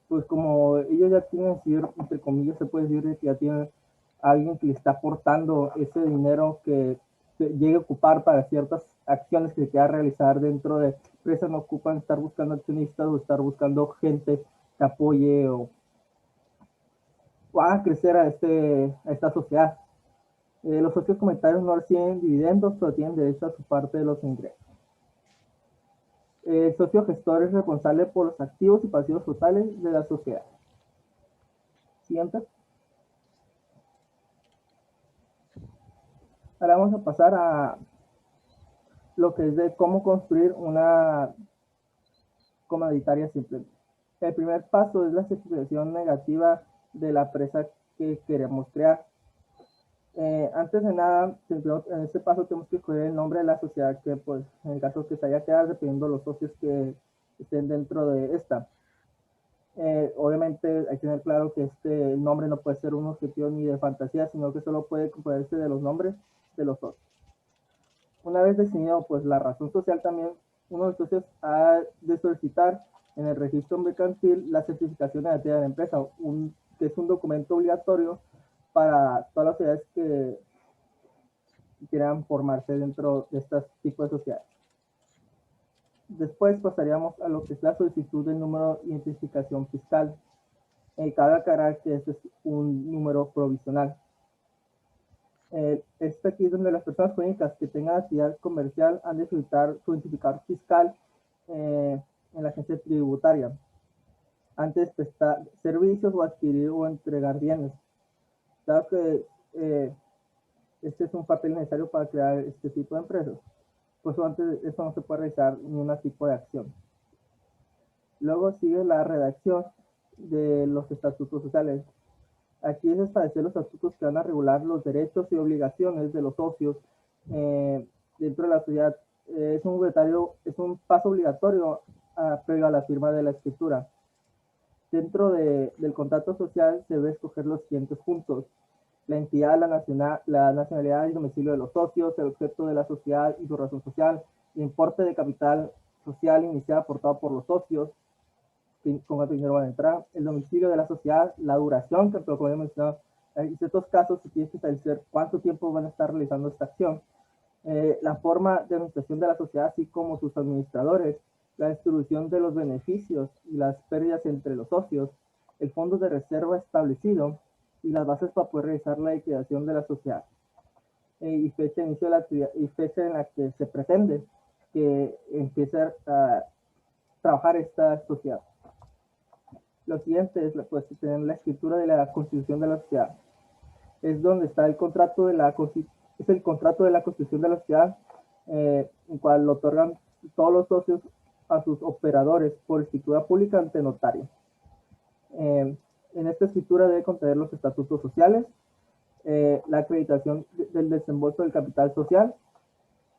Pues como ellos ya tienen, entre comillas, se puede decir que ya tienen alguien que le está aportando ese dinero que llegue a ocupar para ciertas acciones que se quiera realizar dentro de empresas, no ocupan estar buscando accionistas o estar buscando gente que apoye o haga crecer a esta sociedad. Los socios comunitarios no reciben dividendos, pero tienen derecho a su parte de los ingresos. El socio gestor es responsable por los activos y pasivos totales de la sociedad. Siguiente. Ahora vamos a pasar a lo que es de cómo construir una comunitaria simple. El primer paso es la certificación negativa de la empresa que queremos crear. Antes de nada, en este paso tenemos que escoger el nombre de la sociedad que, pues, en el caso que se haya quedado, dependiendo de los socios que estén dentro de esta. Obviamente hay que tener claro que este nombre no puede ser un objetivo ni de fantasía, sino que solo puede componerse de los nombres de los socios. Una vez definido pues la razón social, también uno de los socios ha de solicitar en el registro mercantil la certificación negativa de la empresa, que es un documento obligatorio para todas las sociedades que quieran formarse dentro de este tipo de sociedades. Después pasaríamos a lo que es la solicitud del número de identificación fiscal. Cabe aclarar que este es un número provisional. Este aquí es donde las personas jurídicas que tengan actividad comercial han de solicitar su identificador fiscal en la agencia tributaria antes de prestar servicios o adquirir o entregar bienes. Claro que este es un papel necesario para crear este tipo de empresas. Pues antes de eso no se puede realizar ningún tipo de acción. Luego sigue la redacción de los estatutos sociales. Aquí es establecer los estatutos que van a regular los derechos y obligaciones de los socios dentro de la sociedad. Es un paso obligatorio previo a la firma de la escritura. Dentro del contrato social se debe escoger los siguientes puntos: la entidad, la nacionalidad y domicilio de los socios, el objeto de la sociedad y su razón social, el importe de capital social inicial aportado por los socios, con cuánto dinero van a entrar, el domicilio de la sociedad, la duración, que como he mencionado, en ciertos casos se tiene que establecer cuánto tiempo van a estar realizando esta acción, la forma de administración de la sociedad, así como sus administradores, la distribución de los beneficios y las pérdidas entre los socios, el fondo de reserva establecido y las bases para poder realizar la liquidación de la sociedad, y fecha de inicio de la actividad y fecha en la que se pretende que empiece a trabajar esta sociedad. Lo siguiente es pues, tener la escritura de la constitución de la sociedad. Es donde está el contrato de la constitución de la sociedad, en cual lo otorgan todos los socios a sus operadores por escritura pública ante notario. En esta escritura debe contener los estatutos sociales, la acreditación del desembolso del capital social,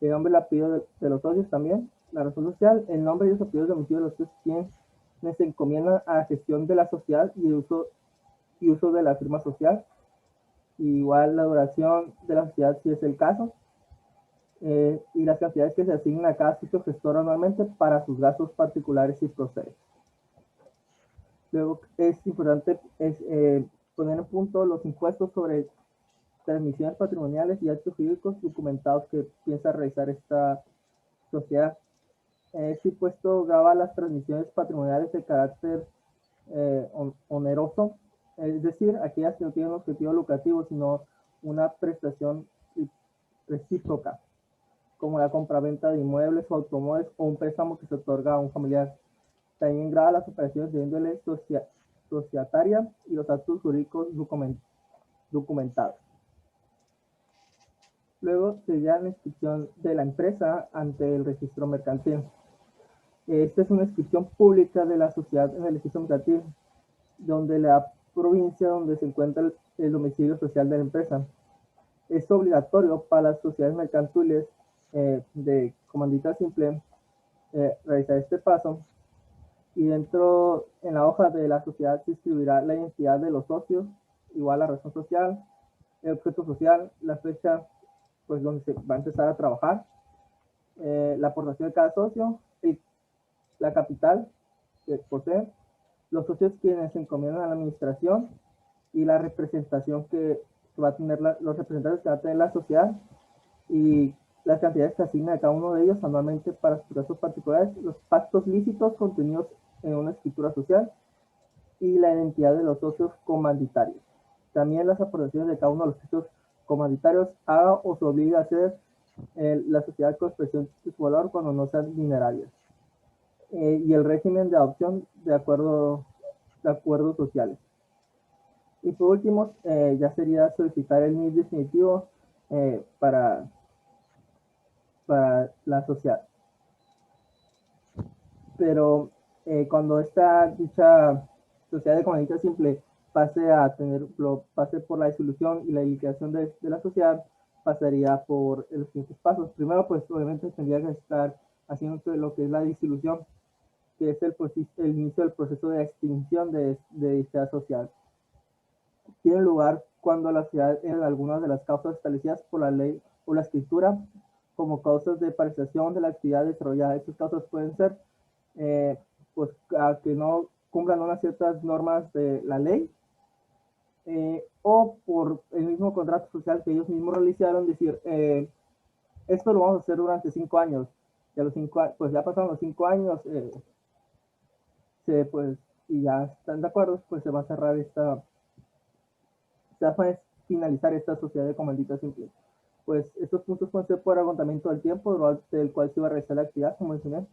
el nombre y el apellido de los socios también, la razón social, el nombre y los apellidos de domicilio de los socios, quienes se encomiendan a la gestión de la sociedad y uso de la firma social, igual la duración de la sociedad si es el caso, y las cantidades que se asignan a cada socio gestor anualmente para sus gastos particulares y procedentes. Luego es importante poner en punto los impuestos sobre transmisiones patrimoniales y actos jurídicos documentados que piensa realizar esta sociedad. Este impuesto grava las transmisiones patrimoniales de carácter oneroso, es decir, aquellas que no tienen un objetivo lucrativo, sino una prestación recíproca, como la compraventa de inmuebles o automóviles o un préstamo que se otorga a un familiar. También grava las operaciones de índole societaria y los actos jurídicos documentados. Luego sería la inscripción de la empresa ante el registro mercantil. Esta es una inscripción pública de la sociedad en el registro mercantil, donde la provincia donde se encuentra el domicilio social de la empresa. Es obligatorio para las sociedades mercantiles de comandita simple realizar este paso, y dentro en la hoja de la sociedad se inscribirá la identidad de los socios, igual la razón social, el objeto social, la fecha pues donde se va a empezar a trabajar, la aportación de cada socio y la capital que posee, los socios quienes se encomiendan a la administración y la representación que va a tener los representantes que va a tener la sociedad y las cantidades que asigna a cada uno de ellos anualmente para sus casos particulares, los pactos lícitos contenidos en una escritura social y la identidad de los socios comanditarios. También las aportaciones de cada uno de los socios comanditarios haga o se obliga a hacer la sociedad con expresión de su valor cuando no sean dinerarias. Y el régimen de adopción de acuerdos sociales. Y por último, ya sería solicitar el NIF definitivo para la sociedad. Pero cuando dicha sociedad de comandita simple pase por la disolución y la liquidación de la sociedad, pasaría por los siguientes pasos. Primero, pues obviamente tendría que estar haciendo lo que es la disolución, que es el inicio del proceso de extinción de dicha sociedad. Tiene lugar cuando la sociedad en algunas de las causas establecidas por la ley o la escritura como causas de paralización de la actividad desarrollada. Estas causas pueden ser pues a que no cumplan unas ciertas normas de la ley o por el mismo contrato social que ellos mismos realizaron, decir, esto lo vamos a hacer durante 5 años, y a los 5 años, pues ya pasaron los 5 años, pues, y ya están de acuerdo, pues se va a cerrar se va a finalizar esta sociedad de comandita simple. Pues estos puntos pueden ser por agotamiento del tiempo durante el cual se va a realizar la actividad, como mencioné,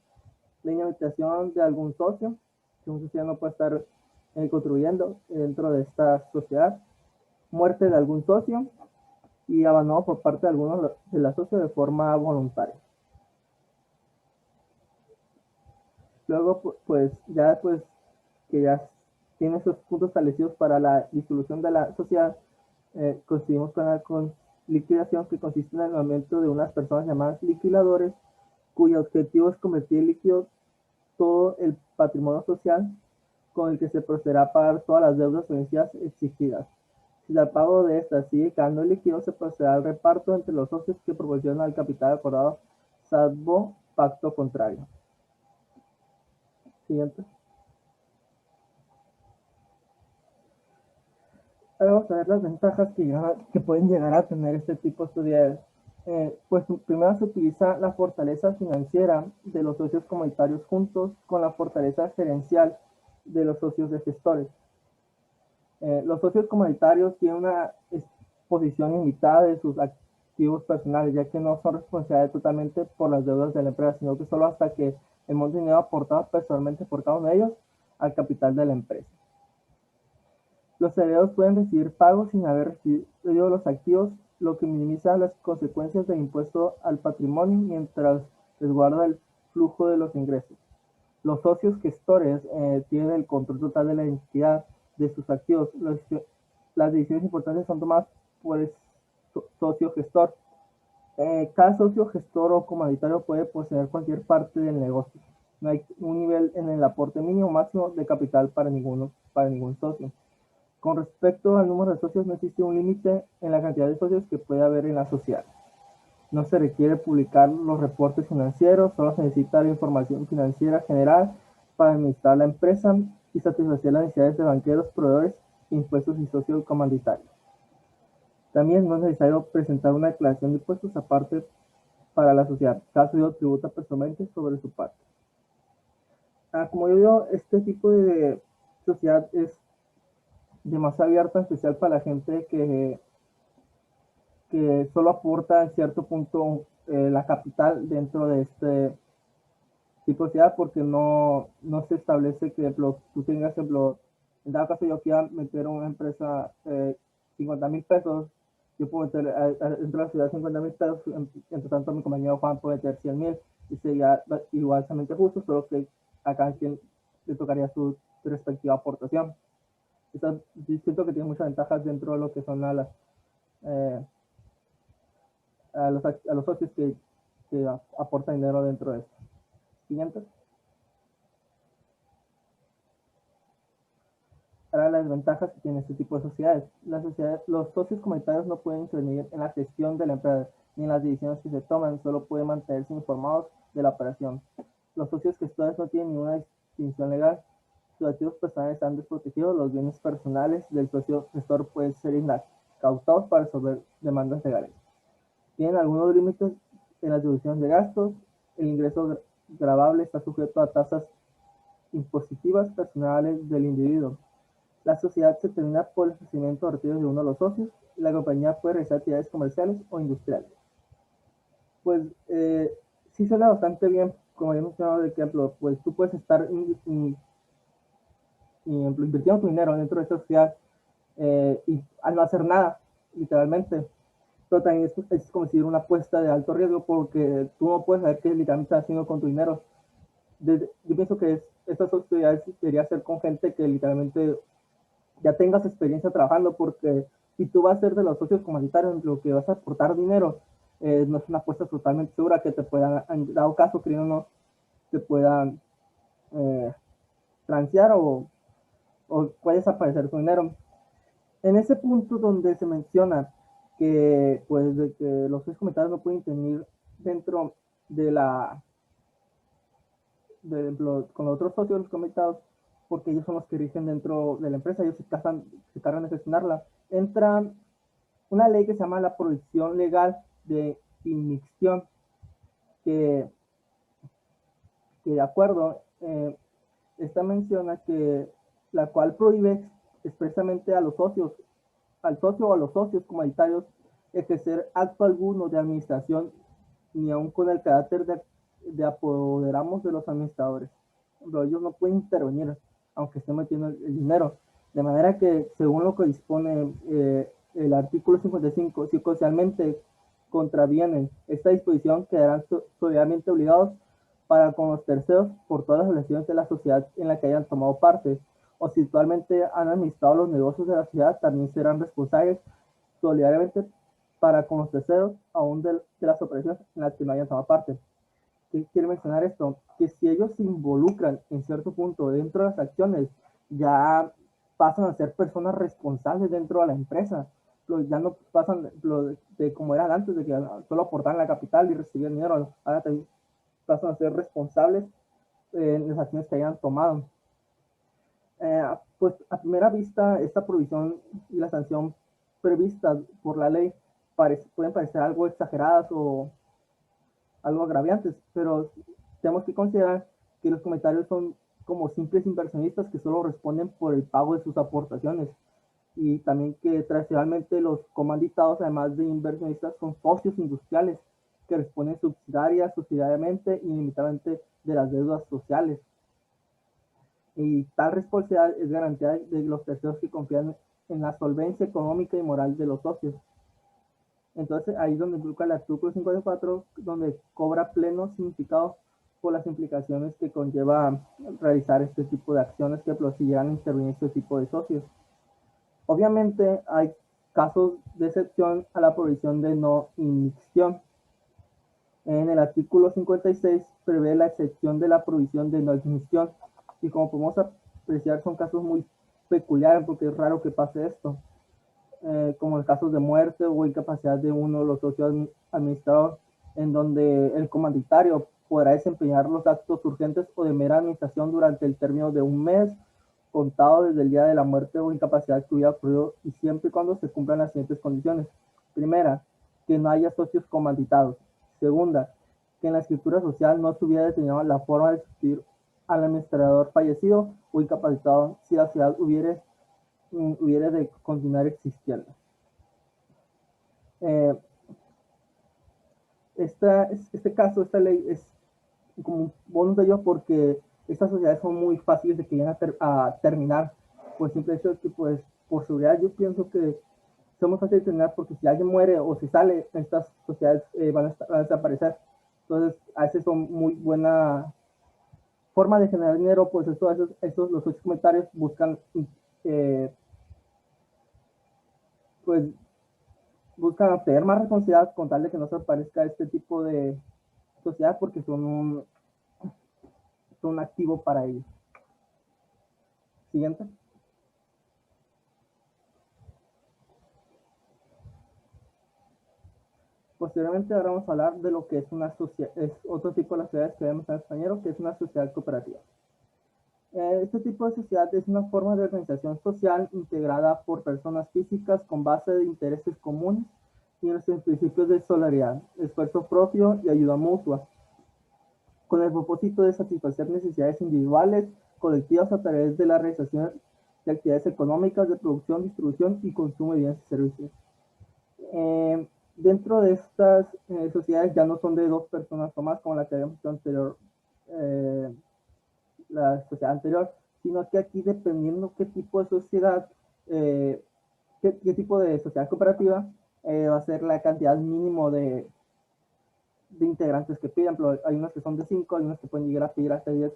la inhabilitación de algún socio, que un socio no puede estar contribuyendo dentro de esta sociedad, muerte de algún socio y abandono por parte de algunos de los socios de forma voluntaria. Luego, pues ya después que ya tiene esos puntos establecidos para la disolución de la sociedad, coincidimos con la liquidación, que consiste en el nombramiento de unas personas llamadas liquidadores, cuyo objetivo es convertir en líquido todo el patrimonio social con el que se procederá a pagar todas las deudas vencidas exigidas. Si el pago de estas sigue quedando líquido, se procederá al reparto entre los socios que proporcionan el capital acordado, salvo pacto contrario. Siguiente. Ahora vamos a ver las ventajas que pueden llegar a tener este tipo de sociedades. Pues primero se utiliza la fortaleza financiera de los socios comunitarios juntos con la fortaleza gerencial de los socios de gestores. Los socios comunitarios tienen una exposición limitada de sus activos personales, ya que no son responsables totalmente por las deudas de la empresa, sino que solo hasta que el monto de dinero aportado personalmente por cada uno de ellos al capital de la empresa. Los herederos pueden recibir pagos sin haber recibido los activos, lo que minimiza las consecuencias del impuesto al patrimonio mientras resguarda el flujo de los ingresos. Los socios gestores tienen el control total de la entidad de sus activos. Las decisiones importantes son tomadas por el socio gestor. Cada socio gestor o comanditario puede poseer cualquier parte del negocio. No hay un nivel en el aporte mínimo o máximo de capital para ningún socio. Con respecto al número de socios, no existe un límite en la cantidad de socios que puede haber en la sociedad. No se requiere publicar los reportes financieros, solo se necesita la información financiera general para administrar la empresa y satisfacer las necesidades de banqueros, proveedores, impuestos y socios comanditarios. También no es necesario presentar una declaración de impuestos aparte para la sociedad. Cada socio tributa personalmente sobre su parte. Como yo digo, este tipo de sociedad es demasiado abierta, en especial para la gente que solo aporta en cierto punto la capital dentro de este tipo de sociedad, porque no se establece que, ejemplo, tú tengas, ejemplo, en dado caso yo quiera meter una empresa 50,000 pesos, yo puedo meter dentro de la sociedad 50.000 pesos, entre tanto mi compañero Juan puede meter 100.000 y sería igualmente justo, solo que a cada quien le tocaría su respectiva aportación. Siento que tiene muchas ventajas dentro de lo que son eh, a los socios que aportan dinero dentro de esto. Siguiente. Ahora las ventajas que tiene este tipo de sociedades. Los socios comunitarios no pueden intervenir en la gestión de la empresa ni en las decisiones que se toman, solo pueden mantenerse informados de la operación. Los socios gestores no tienen ninguna distinción legal. Sus activos personales están desprotegidos, los bienes personales del socio gestor pueden ser incautados para resolver demandas legales. Tienen algunos límites en las deducciones de gastos. El ingreso gravable está sujeto a tasas impositivas personales del individuo. La sociedad se termina por el ofrecimiento de retiros de uno de los socios y la compañía puede realizar actividades comerciales o industriales. Pues sí suena bastante bien, como ya mencionado, de ejemplo, pues tú puedes estar invirtiendo tu dinero dentro de esta sociedad y al no hacer nada, literalmente. Pero también es como decir una apuesta de alto riesgo porque tú no puedes saber qué literalmente estás haciendo con tu dinero. Yo pienso que estas sociedades debería ser con gente que literalmente ya tengas experiencia trabajando, porque si tú vas a ser de los socios comunitarios, lo que vas a aportar dinero, no es una apuesta totalmente segura que te puedan, en dado caso, que no te puedan transear o puede desaparecer tu dinero. En ese punto donde se menciona que, pues, de que los socios comunitarios no pueden intervenir dentro de con los otros socios comunitarios, porque ellos son los que rigen dentro de la empresa, ellos se encargan de gestionarla. Entra una ley que se llama la prohibición legal de inmixción, que de acuerdo, esta menciona que la cual prohíbe expresamente a los socios, al socio o a los socios comunitarios, ejercer acto alguno de administración, ni aun con el carácter de apoderamos de los administradores. Pero ellos no pueden intervenir, aunque estén metiendo el dinero. De manera que, según lo que dispone el artículo 55, si oficialmente contravienen esta disposición, quedarán solidariamente obligados para con los terceros por todas las relaciones de la sociedad en la que hayan tomado parte, o si actualmente han administrado los negocios de la sociedad, también serán responsables solidariamente para con los terceros, aún de las operaciones en las que no hayan tomado parte. ¿Qué quiere mencionar esto? Que si ellos se involucran en cierto punto dentro de las acciones, ya pasan a ser personas responsables dentro de la empresa. Ya no pasan de como eran antes, de que solo aportaban la capital y recibían dinero. Ahora también pasan a ser responsables en las acciones que hayan tomado. Pues a primera vista, esta provisión y la sanción previstas por la ley pueden parecer algo exageradas o algo agraviantes, pero tenemos que considerar que los comentarios son como simples inversionistas que solo responden por el pago de sus aportaciones, y también que tradicionalmente los comanditados, además de inversionistas, son socios industriales que responden subsidiariamente y ilimitadamente de las deudas sociales. Y tal responsabilidad es garantía de los terceros que confían en la solvencia económica y moral de los socios. Entonces ahí es donde involucra el artículo 54, donde cobra pleno significado por las implicaciones que conlleva realizar este tipo de acciones que si llegan a intervenir este tipo de socios. Obviamente hay casos de excepción a la provisión de no inmixción. En el artículo 56 prevé la excepción de la provisión de no inmixción, y como podemos apreciar son casos muy peculiares porque es raro que pase esto. Como en casos de muerte o incapacidad de uno de los socios administradores, en donde el comanditario podrá desempeñar los actos urgentes o de mera administración durante el término de un mes, contado desde el día de la muerte o incapacidad que hubiera ocurrido, y siempre y cuando se cumplan las siguientes condiciones. Primera, que no haya socios comanditados. Segunda, que en la escritura social no se hubiera detenido la forma de sustituir al administrador fallecido o incapacitado si la sociedad hubiera de continuar existiendo. Esta ley es como un bonus de ello porque estas sociedades son muy fáciles de que lleguen a terminar, por simple hecho que, pues, por seguridad yo pienso que son muy fáciles de terminar porque si alguien muere o si sale, estas sociedades van a desaparecer. Entonces, a veces son muy buena forma de generar dinero, pues los 8 comentarios buscan, eh, pues, buscan obtener más responsabilidad con tal de que no se aparezca este tipo de sociedad porque son un activo para ellos. Siguiente. Posteriormente ahora vamos a hablar de lo que es una sociedad, es otro tipo de sociedades que vemos en español, que es una sociedad cooperativa. Este tipo de sociedad es una forma de organización social integrada por personas físicas con base de intereses comunes y en los principios de solidaridad, esfuerzo propio y ayuda mutua, con el propósito de satisfacer necesidades individuales, colectivas a través de la realización de actividades económicas de producción, distribución y consumo de bienes y servicios. Dentro de estas sociedades ya no son de 2 personas o más, como la que habíamos visto anterior, la sociedad anterior, sino que aquí dependiendo qué tipo de sociedad, qué tipo de sociedad cooperativa, va a ser la cantidad mínimo de integrantes que piden. Hay unas que son de 5, hay unas que pueden llegar a pedir hasta 10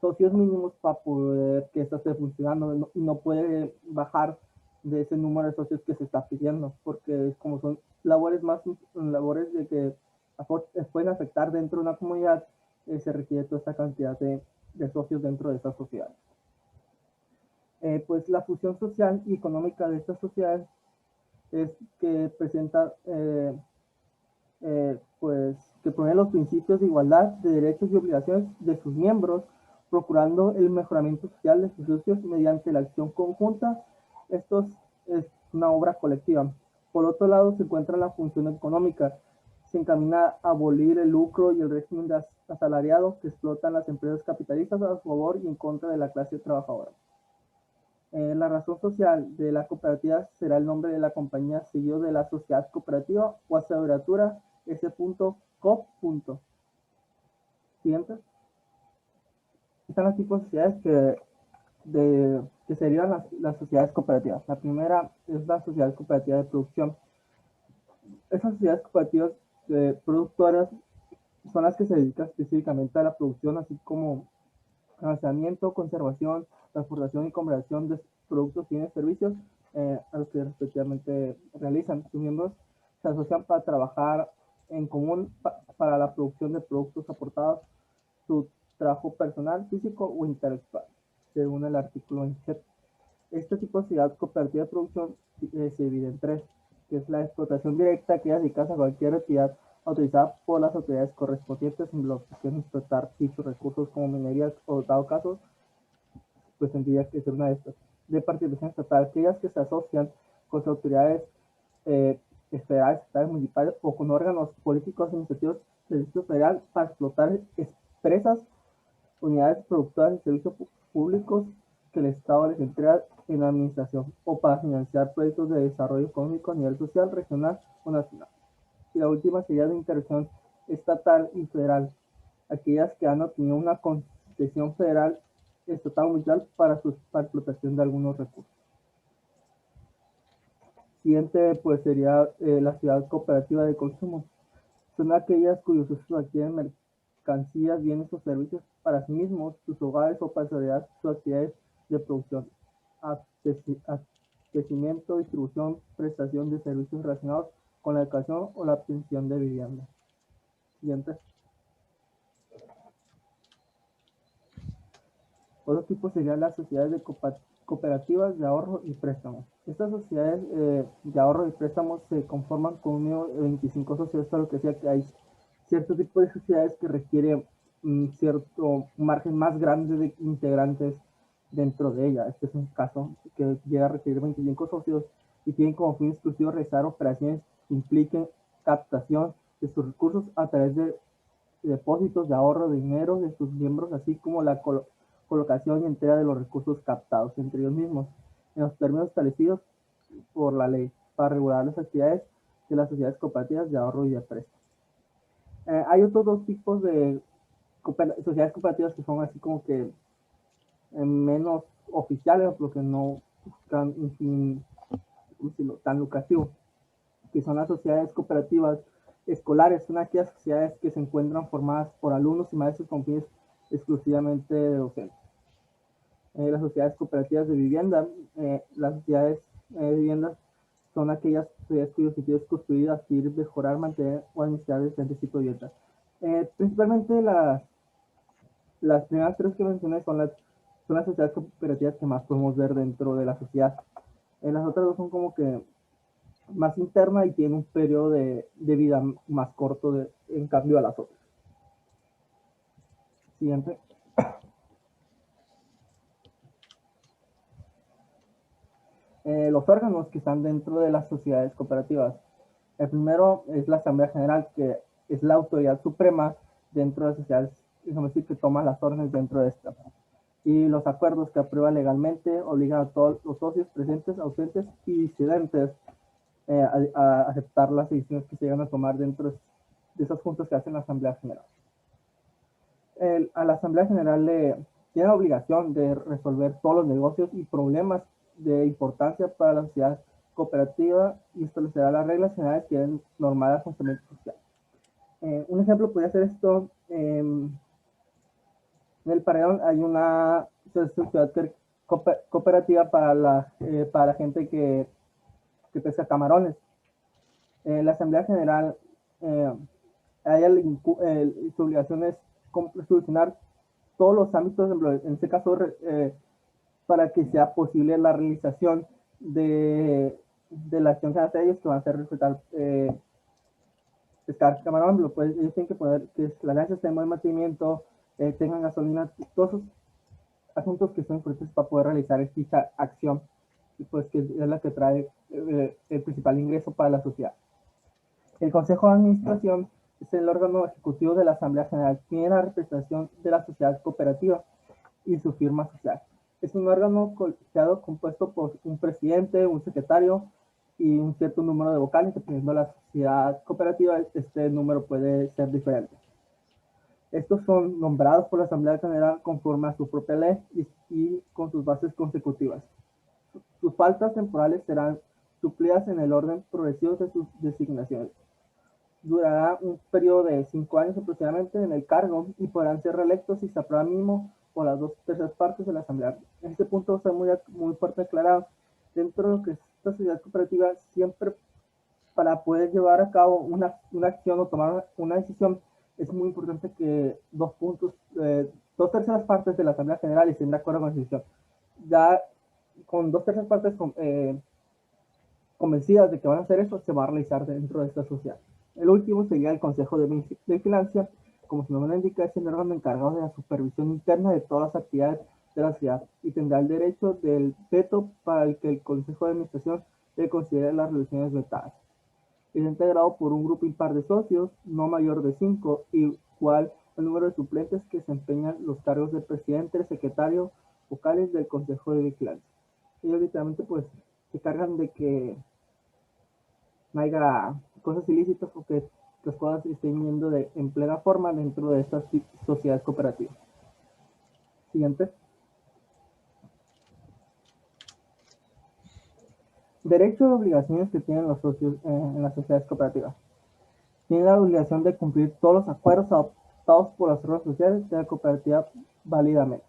socios mínimos para poder que esto esté funcionando y no puede bajar de ese número de socios que se está pidiendo, porque como son labores de que pueden afectar dentro de una comunidad, se requiere toda esta cantidad de socios dentro de esa sociedad. Pues la función social y económica de estas sociedades es que presenta pues que promueve los principios de igualdad de derechos y obligaciones de sus miembros, procurando el mejoramiento social de sus socios mediante la acción conjunta. Esto es una obra colectiva. Por otro lado, se encuentra la función económica. Se encamina a abolir el lucro y el régimen de asalariado que explotan las empresas capitalistas a favor y en contra de la clase trabajadora. La razón social de la cooperativa será el nombre de la compañía seguido de la sociedad cooperativa o aseguratura S.COP. Siguiente. Están los tipos de sociedades que serían las sociedades cooperativas. La primera es la sociedad cooperativa de producción. Esas sociedades cooperativas productoras son las que se dedican específicamente a la producción, así como almacenamiento, conservación, transportación y conversión de productos, bienes y servicios a los que respectivamente realizan. Sus miembros se asocian para trabajar en común para la producción de productos aportados, su trabajo personal, físico o intelectual, según el artículo 27. Este tipo de sociedad cooperativa de producción se divide en 3, que es la explotación directa, que dedica a cualquier actividad autorizada por las autoridades correspondientes en lo que quieren explotar dichos recursos como minería o dado caso, pues tendría que ser una de estas. De participación estatal, aquellas que se asocian con las autoridades federales, estatales, municipales o con órganos políticos iniciativos del Distrito Federal para explotar empresas, unidades productoras y servicios públicos que el Estado les entrega en la administración o para financiar proyectos de desarrollo económico a nivel social, regional o nacional. Y la última sería de intervención estatal y federal, aquellas que han obtenido una concesión federal, estatal o municipal para explotación de algunos recursos. Siguiente, pues sería la ciudad cooperativa de consumo. Son aquellas cuyos usos adquieren mercancías, bienes o servicios para sí mismos, sus hogares o para desarrollar sus actividades de producción, abastecimiento, distribución, prestación de servicios relacionados con la educación o la obtención de vivienda. Siguiente. Otro tipo serían las sociedades de cooperativas de ahorro y préstamos. Estas sociedades de ahorro y préstamos se conforman con un mínimo de 25 socios, lo que sea que hay cierto tipo de sociedades que requiere cierto margen más grande de integrantes dentro de ella. Este es un caso que llega a requerir 25 socios y tienen como fin exclusivo realizar operaciones que impliquen captación de sus recursos a través de depósitos de ahorro de dinero de sus miembros, así como la colocación y entrega de los recursos captados entre ellos mismos, en los términos establecidos por la ley, para regular las actividades de las sociedades cooperativas de ahorro y de préstamo. Hay otros 2 tipos de sociedades cooperativas que son así como que menos oficiales, porque no buscan un fin ¿cómo decirlo?, tan lucrativo, que son las sociedades cooperativas escolares. Son aquellas sociedades que se encuentran formadas por alumnos y maestros con fines exclusivamente de docentes. Las sociedades cooperativas de vivienda, las sociedades de vivienda son aquellas sociedades cuyo objetivo es construir, adquirir, mejorar, mantener o administrar diferentes tipos de viviendas. Principalmente las primeras tres que mencioné son las sociedades cooperativas que más podemos ver dentro de la sociedad. Las otras dos son como que más interna y tienen un periodo de vida más corto en cambio a las otras. Siguiente. Los órganos que están dentro de las sociedades cooperativas. El primero es la Asamblea General, que es la autoridad suprema dentro de las sociedades, es decir, que toma las órdenes dentro de esta. Y los acuerdos que aprueba legalmente obligan a todos los socios presentes, ausentes y disidentes a aceptar las decisiones que se llegan a tomar dentro de esos puntos que hacen la Asamblea General. A la Asamblea General tiene la obligación de resolver todos los negocios y problemas de importancia para la sociedad cooperativa y establecerá las reglas generales que deben normar el funcionamiento social. Un ejemplo podría ser esto. En el Paredón hay una sociedad cooperativa para la gente que pesca camarones. La Asamblea General, su obligación es solucionar todos los ámbitos, en este caso, para que sea posible la realización de la acción que hace ellos, que van a ser respetar, pescar camarón. Pues ellos tienen que poner que la lancha esté en buen mantenimiento, tengan gasolina, todos esos asuntos que son importantes para poder realizar esta acción, y pues que es la que trae el principal ingreso para la sociedad. El Consejo de Administración es el órgano ejecutivo de la Asamblea General, tiene la representación de la sociedad cooperativa y su firma social. Es un órgano colegiado compuesto por un presidente, un secretario y un cierto número de vocales. Dependiendo de la sociedad cooperativa, este número puede ser diferente. Estos son nombrados por la Asamblea General conforme a su propia ley y con sus bases consecutivas. Sus faltas temporales serán suplidas en el orden progresivo de sus designaciones. Durará un periodo de 5 años aproximadamente en el cargo y podrán ser reelectos si se aprueba mínimo por las 2/3 partes de la Asamblea. En este punto está muy fuerte aclarado. Dentro de lo que es esta sociedad cooperativa, siempre para poder llevar a cabo una acción o tomar una decisión, es muy importante que 2/3 partes de la Asamblea General estén de acuerdo con la decisión. Ya con 2/3 partes convencidas de que van a hacer eso, se va a realizar dentro de esta sociedad. El último sería el Consejo de Vigilancia. Como su nombre indica, es el órgano encargado de la supervisión interna de todas las actividades de la sociedad y tendrá el derecho del veto para el que el Consejo de Administración le considere las resoluciones vetadas. Es integrado por un grupo impar de socios, no mayor de 5, igual el número de suplentes que desempeñan los cargos de presidente, secretario, vocales del Consejo de Vigilancia. Ellos literalmente pues se cargan de que no haya cosas ilícitas o que las cosas estén yendo en plena forma dentro de estas sociedades cooperativas. Siguiente. Derechos y obligaciones que tienen los socios en las sociedades cooperativas. Tienen la obligación de cumplir todos los acuerdos adoptados por las órganos sociales de la cooperativa válidamente.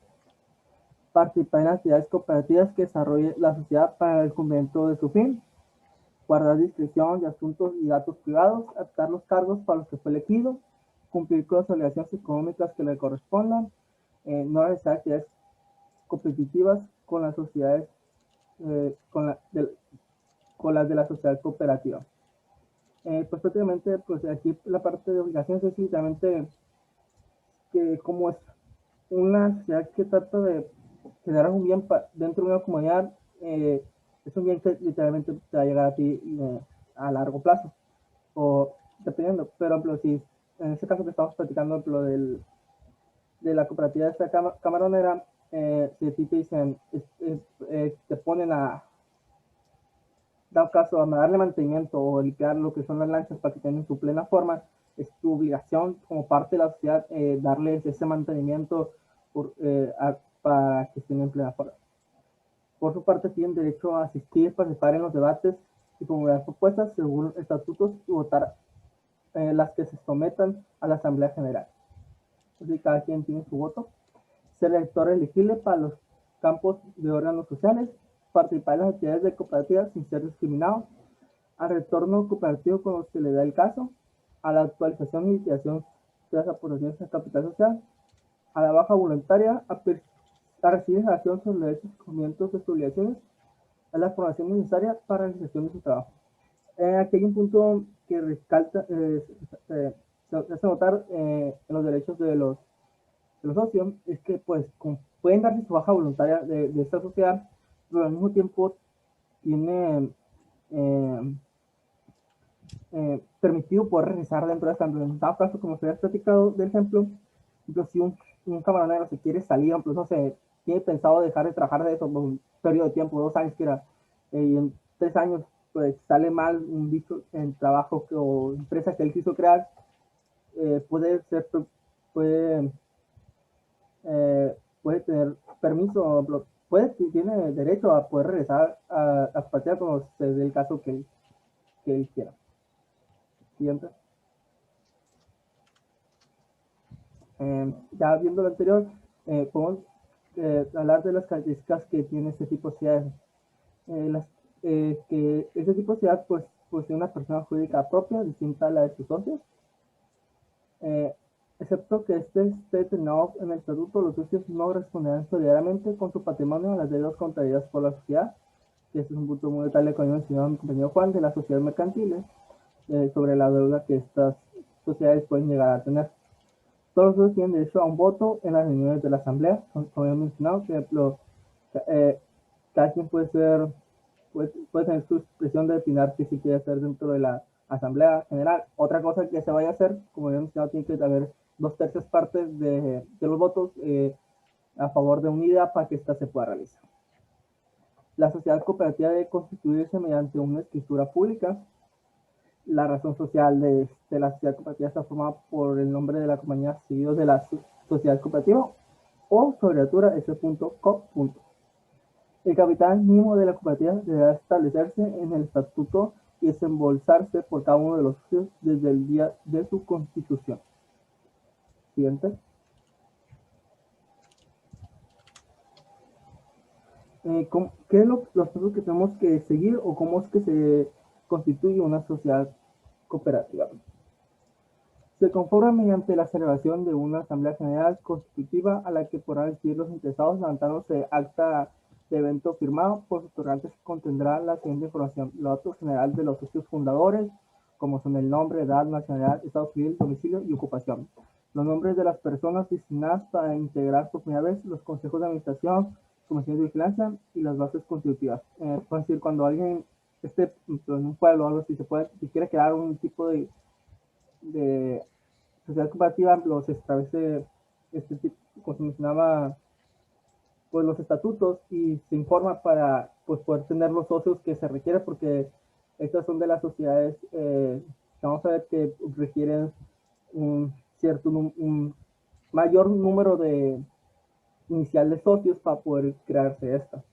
Participar en actividades cooperativas que desarrolle la sociedad para el cumplimiento de su fin. Guardar discreción de asuntos y datos privados, aceptar los cargos para los que fue elegido, cumplir con las obligaciones económicas que le correspondan, no realizar actividades competitivas con las sociedades, con las de la sociedad cooperativa. Pues prácticamente, pues aquí la parte de obligaciones es literalmente que como es una sociedad que trata de generar un bien dentro de una comunidad, es un bien que literalmente te va a llegar a ti a largo plazo, o dependiendo. Pero si en este caso que estamos platicando de la cooperativa de esta camaronera, si a ti te dicen, te ponen a dar caso a darle mantenimiento o limpiar lo que son las lanchas para que tengan su plena forma, es tu obligación como parte de la sociedad darles ese mantenimiento para que estén en plena forma. Por su parte, tienen derecho a asistir, participar en los debates y formular propuestas según estatutos y votar las que se sometan a la Asamblea General. Así cada quien tiene su voto. Ser elector elegible para los campos de órganos sociales, participar en las actividades de cooperativas sin ser discriminado, al retorno cooperativo cuando se le da el caso, a la actualización y liquidación de las aportaciones al capital social, a la baja voluntaria, a recibir información sobre derechos, conocimientos de sus obligaciones, a la formación necesaria para la realización de su trabajo. Aquí hay un punto que recalca, se hace notar en los derechos de los socios, es que pues pueden darse su baja voluntaria de esta sociedad, pero al mismo tiempo tiene permitido poder regresar dentro de esta empresa. Caso, como se había platicado del ejemplo, si un camarón se quiere salir, incluso se tiene pensado dejar de trabajar de eso por un periodo de tiempo, 2 años que era, y en 3 años pues sale mal un visto en trabajo o empresa que él quiso crear, puede tener permiso, tiene derecho a poder regresar a su patria cuando se dé el caso que él quiera. Siguiente. Ya viendo lo anterior, podemos hablar de las características que tiene este tipo de sociedades. Que este tipo de sociedad pues posee una persona jurídica propia, distinta a la de sus socios. Excepto que esté determinado en el estatuto, los socios no responderán solidariamente con su patrimonio a las deudas contraídas por la sociedad, que este es un punto muy notable que había mencionado mi compañero Juan, de las sociedades mercantiles, sobre la deuda que estas sociedades pueden llegar a tener. Todos los socios tienen derecho a un voto en las reuniones de la asamblea, como había mencionado. Por ejemplo, cada quien puede tener su expresión de definir qué se quiere hacer dentro de la asamblea general. Otra cosa que se vaya a hacer, como había mencionado, tiene que haber 2/3 partes de los votos a favor de una idea para que ésta se pueda realizar. La sociedad cooperativa debe constituirse mediante una escritura pública. La razón social de la sociedad cooperativa está formada por el nombre de la compañía seguido de la sociedad cooperativa o su abreviatura S.co. El capital mínimo de la cooperativa deberá establecerse en el estatuto y desembolsarse por cada uno de los socios desde el día de su constitución. Siguiente. ¿Qué es los pasos que tenemos que seguir o cómo es que se constituye una sociedad cooperativa? Se conforma mediante la celebración de una asamblea general constitutiva a la que podrán asistir los interesados levantándose acta de evento firmado por sus otorgantes que contendrá la siguiente información: los datos generales de los socios fundadores, como son el nombre, edad, nacionalidad, estado civil, domicilio y ocupación. Los nombres de las personas designadas para integrar por primera vez los consejos de administración, comisiones de vigilancia y las bases constitutivas. Es decir, cuando alguien esté en un pueblo o algo así, si quiere crear un tipo de sociedad cooperativa, los establece como se mencionaba, pues los estatutos, y se informa para pues poder tener los socios que se requieren, porque estas son de las sociedades vamos a ver que requieren un mayor número inicial de socios para poder crearse esta.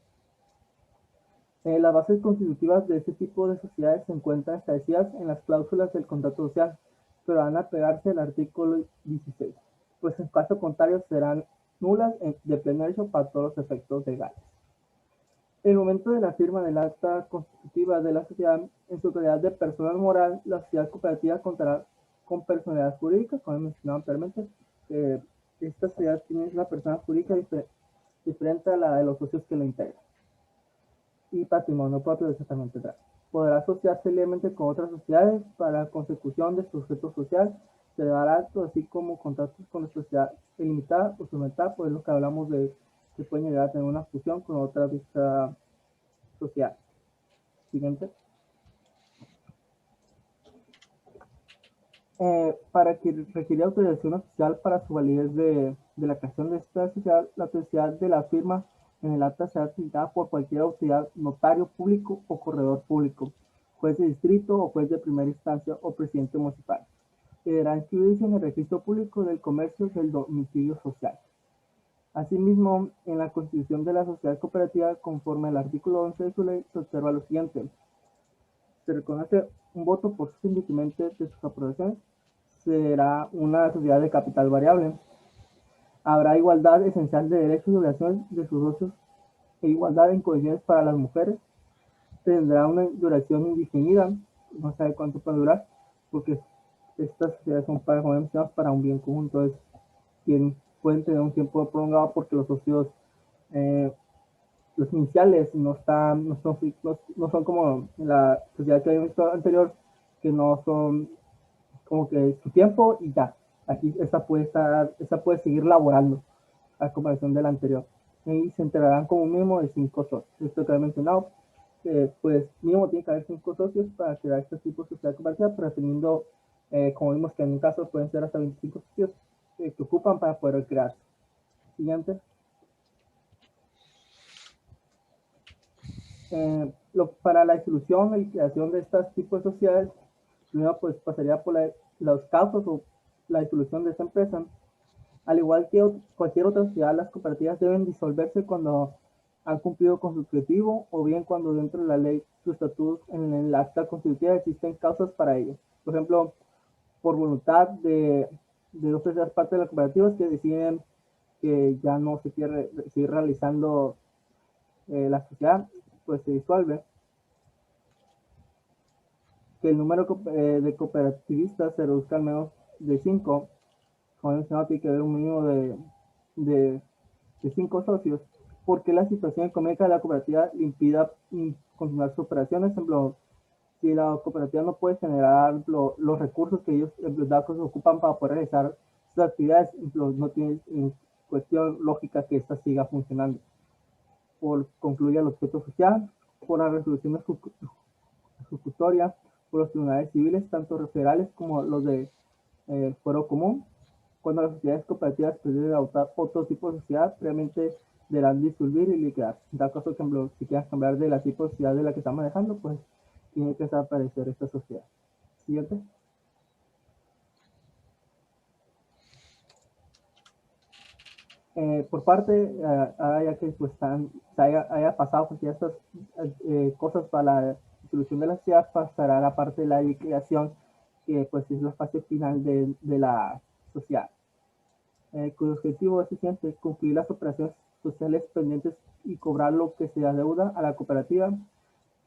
Las bases constitutivas de este tipo de sociedades se encuentran establecidas en las cláusulas del contrato social, pero van a pegarse al artículo 16, pues en caso contrario serán nulas de pleno derecho para todos los efectos legales. En el momento de la firma del acta constitutiva de la sociedad, en su calidad de personal moral, la sociedad cooperativa contará con personalidad jurídica, como mencionaba anteriormente. Esta sociedad tiene una persona jurídica diferente a la de los socios que la integran. Y patrimonio propio de también tendrá. Podrá asociarse libremente con otras sociedades para la consecución de su objeto social, se dará acto, así como contratos con la sociedad ilimitada o sublimitada, pues lo que hablamos de que pueden llegar a tener una fusión con otra dicha social. Siguiente. Para que requiere autorización oficial para su validez de la creación de esta sociedad, la autoridad de la firma en el acta será citada por cualquier autoridad, notario público o corredor público, juez de distrito o juez de primera instancia o presidente municipal. Deberá inscribirse en el registro público del comercio del domicilio social. Asimismo, en la constitución de la sociedad cooperativa, conforme al artículo 11 de su ley, se observa lo siguiente: se reconoce un voto por sus independientemente de sus aprobaciones, será una sociedad de capital variable. Habrá igualdad esencial de derechos y obligaciones de sus socios e igualdad en condiciones para las mujeres. Tendrá una duración indefinida, no sabe cuánto puede durar, porque estas sociedades son para, como mencionamos, para un bien común, entonces pueden tener un tiempo prolongado porque los socios, los iniciales no son como en la sociedad que habíamos visto anterior, que no son como que su tiempo y ya. Aquí esta puede seguir laborando a comparación de la anterior. Y se integrarán como un mínimo de 5 socios. Esto que he mencionado, pues mínimo tiene que haber 5 socios para crear este tipo de sociedad cooperativa, pero teniendo, como vimos que en un caso pueden ser hasta 25 socios que ocupan para poder crearse. Siguiente. Para la distribución y creación de estos tipos de sociedades, primero pues pasaría por los casos o la disolución de esta empresa. Al igual que cualquier otra sociedad, las cooperativas deben disolverse cuando han cumplido con su objetivo o bien cuando dentro de la ley, sus estatutos en el acta constitutiva existen causas para ello. Por ejemplo, por voluntad de dos terceras partes de las cooperativas que deciden que ya no se quiere seguir realizando la sociedad, pues se disuelve. Que el número de cooperativistas se reduzca al menos de 5. Como mencionado, tiene que haber un mínimo de 5 socios, porque la situación económica de la cooperativa le impida continuar sus operaciones. Por ejemplo, si la cooperativa no puede generar los recursos que ellos empleados ocupan para poder realizar sus actividades, no tiene en cuestión lógica que ésta siga funcionando. Por concluir el objeto social, por la resolución ejecutoria, por los tribunales civiles, tanto federales como los de fuero común. Cuando las sociedades cooperativas pretenden adoptar otro tipo de sociedad, previamente deberán disolver y liquidar. En tal caso, por ejemplo, si quieres cambiar de la tipo de sociedad de la que están manejando, pues tiene que desaparecer esta sociedad. Siguiente. Por parte, ya que pues, haya pasado pues, estas cosas para la solución de la sociedad, pasará a la parte de la liquidación, que pues es la fase final de la sociedad. Cuyo objetivo es siguiente: concluir las operaciones sociales pendientes y cobrar lo que se adeuda a la cooperativa,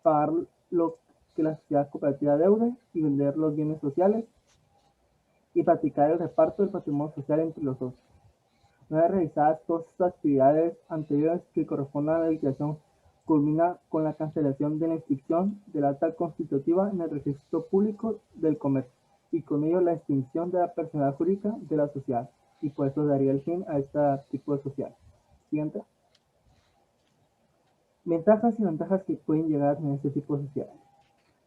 pagar lo que la sociedad cooperativa deude y vender los bienes sociales y practicar el reparto del patrimonio social entre los socios. Una vez realizadas todas estas actividades anteriores que corresponden a la liquidación, culmina con la cancelación de la inscripción del acta constitutiva en el registro público del comercio y con ello la extinción de la personalidad jurídica de la sociedad, y por eso daría el fin a este tipo de sociedad. Siguiente. Ventajas y ventajas que pueden llegar en este tipo de sociedades.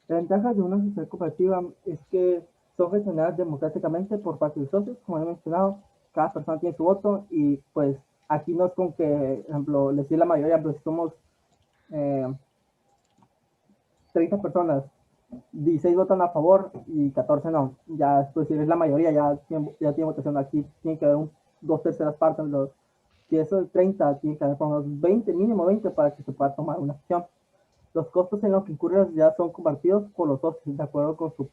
La ventaja de una sociedad cooperativa es que son gestionadas democráticamente por parte de los socios, como he mencionado. Cada persona tiene su voto y pues aquí no es con que, por ejemplo, decir la mayoría, pero si somos 30 personas, 16 votan a favor y 14 no. Ya, pues si es la mayoría, ya tiene votación. Aquí tiene que haber dos terceras partes. Si eso es 30, tiene que haber por lo menos 20, mínimo 20 para que se pueda tomar una acción. Los costos en los que incurre la sociedad son compartidos por los socios, de acuerdo con su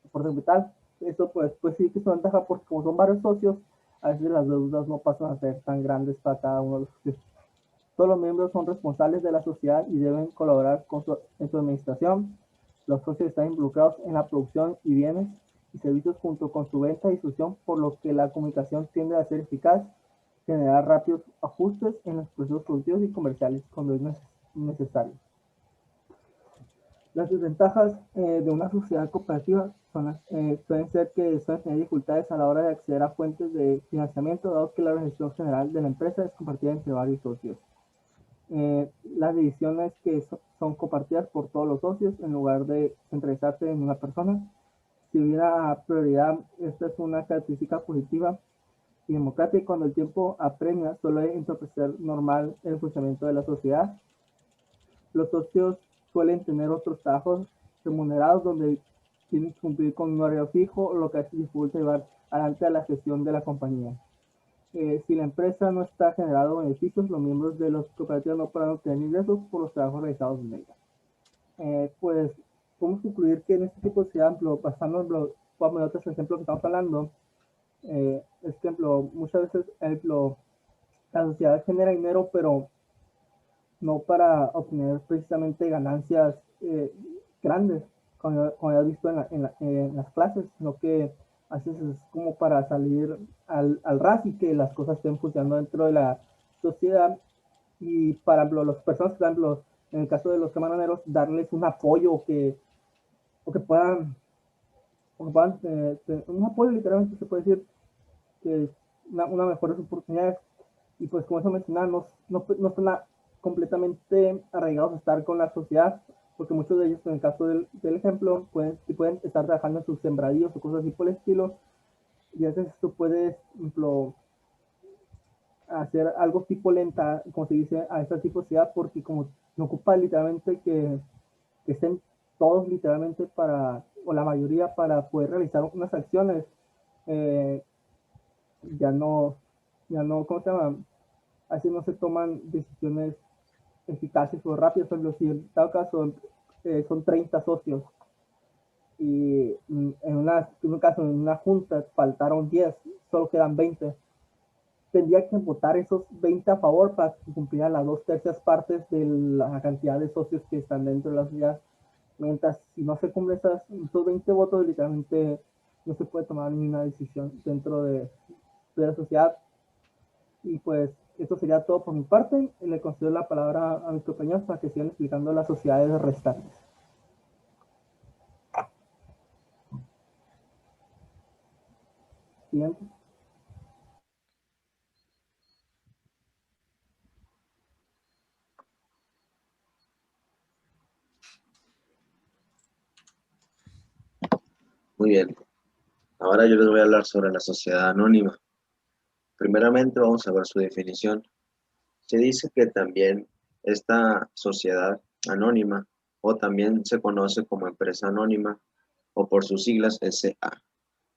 aporte capital. Eso pues sí que es una ventaja porque como son varios socios, a veces las deudas no pasan a ser tan grandes para cada uno de los socios. Todos los miembros son responsables de la sociedad y deben colaborar en su administración. Los socios están involucrados en la producción y bienes y servicios junto con su venta y distribución, por lo que la comunicación tiende a ser eficaz, generar rápidos ajustes en los procesos productivos y comerciales cuando es necesario. Las desventajas de una sociedad cooperativa pueden ser que suelen tener dificultades a la hora de acceder a fuentes de financiamiento, dado que la organización general de la empresa es compartida entre varios socios. Las divisiones que son compartidas por todos los socios en lugar de centralizarse en una persona. Si hubiera prioridad, esta es una característica positiva y democrática, y cuando el tiempo apremia suele entorpecer normal el funcionamiento de la sociedad. Los socios suelen tener otros trabajos remunerados donde tienen que cumplir con un horario fijo, lo que hace dificulta llevar adelante a la gestión de la compañía. Si la empresa no está generando beneficios, los miembros de los cooperativas no podrán obtener ingresos por los trabajos realizados en ella. Pues podemos concluir que en este tipo de sociedad, basándonos en otros ejemplos que estamos hablando, es que, muchas veces, la sociedad genera dinero, pero no para obtener precisamente ganancias grandes, como ya has visto en las clases, sino que a veces es como para salir al ras y que las cosas estén funcionando dentro de la sociedad. Y para las personas que, por ejemplo, en el caso de los camioneros, darles un apoyo o que puedan, un apoyo literalmente se puede decir, que una mejores oportunidades. Y pues como eso mencionaba, no están completamente arraigados a estar con la sociedad, porque muchos de ellos, en el caso del ejemplo, pueden estar trabajando en sus sembradíos o cosas así por el estilo, y a veces esto puede, por ejemplo, hacer algo tipo lenta, como se dice, a esta tipo de sociedad, porque como no ocupa literalmente que estén todos literalmente o la mayoría para poder realizar unas acciones, eh, ya no, ¿cómo se llama? Así no se toman decisiones eficaces o rápidas. Por ejemplo, si en tal caso son 30 socios y en un caso, en una junta faltaron 10, solo quedan 20, tendría que votar esos 20 a favor para que cumplieran las 2/3 de la cantidad de socios que están dentro de la sociedad. Mientras si no se cumplen esos 20 votos, literalmente no se puede tomar ninguna decisión dentro de la sociedad. Y pues esto sería todo por mi parte. Le concedo la palabra a mis compañeros para que sigan explicando las sociedades restantes. Siguiente. Muy bien, ahora yo les voy a hablar sobre la sociedad anónima. Primeramente vamos a ver su definición. Se dice que también esta sociedad anónima, o también se conoce como empresa anónima, o por sus siglas SA.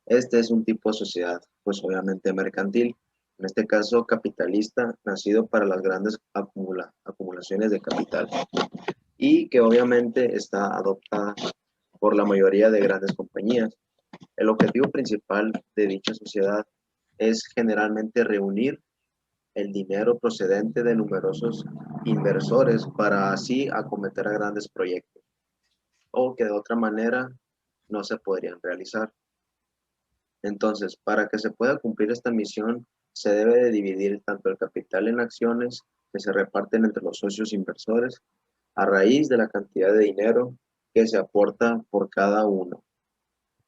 Este es un tipo de sociedad, pues obviamente mercantil, en este caso capitalista, nacido para las grandes acumulaciones de capital, y que obviamente está adoptada por la mayoría de grandes compañías. El objetivo principal de dicha sociedad es generalmente reunir el dinero procedente de numerosos inversores para así acometer a grandes proyectos o que de otra manera no se podrían realizar. Entonces, para que se pueda cumplir esta misión, se debe de dividir tanto el capital en acciones que se reparten entre los socios inversores a raíz de la cantidad de dinero que se aporta por cada uno.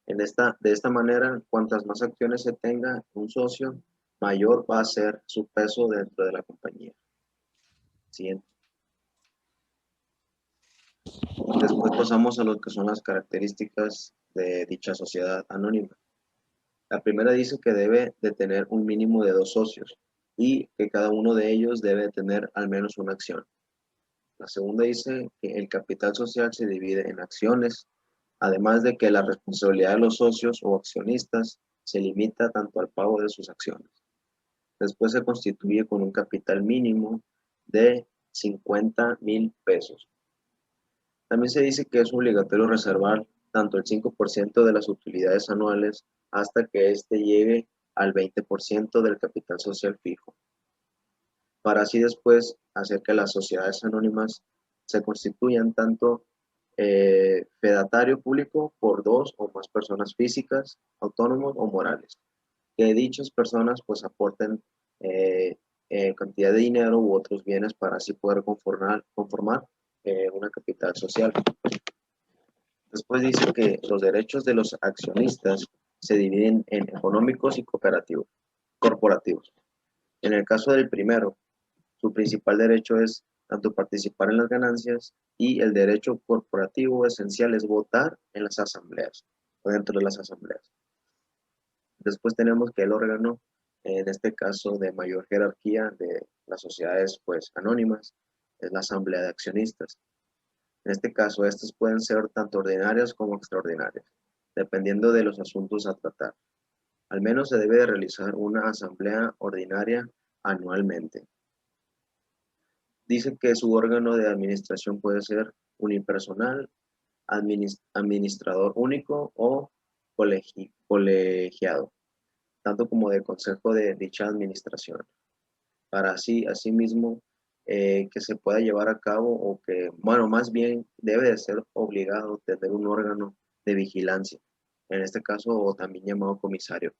De esta manera, cuantas más acciones se tenga un socio, mayor va a ser su peso dentro de la compañía. Siguiente. Después pasamos a lo que son las características de dicha sociedad anónima. La primera dice que debe de tener un mínimo de 2 socios y que cada uno de ellos debe tener al menos una acción. La segunda dice que el capital social se divide en acciones, además de que la responsabilidad de los socios o accionistas se limita tanto al pago de sus acciones. Después se constituye con un capital mínimo de 50,000 pesos. También se dice que es obligatorio reservar tanto el 5% de las utilidades anuales hasta que éste llegue al 20% del capital social fijo, para así después hacer que las sociedades anónimas se constituyan tanto fedatario público por 2 o más personas físicas, autónomos o morales, que dichas personas pues aporten cantidad de dinero u otros bienes para así poder conformar una capital social. Después dice que los derechos de los accionistas se dividen en económicos y corporativos. En el caso del primero, su principal derecho es tanto participar en las ganancias y el derecho corporativo esencial es votar en las asambleas o dentro de las asambleas. Después tenemos que el órgano, en este caso de mayor jerarquía de las sociedades pues anónimas, es la asamblea de accionistas. En este caso, estas pueden ser tanto ordinarias como extraordinarias, dependiendo de los asuntos a tratar. Al menos se debe de realizar una asamblea ordinaria anualmente. Dice que su órgano de administración puede ser unipersonal administrador único o colegiado, tanto como del consejo de dicha administración, para asimismo que se pueda llevar a cabo o que, bueno, más bien debe de ser obligado tener un órgano de vigilancia, en este caso o también llamado comisario.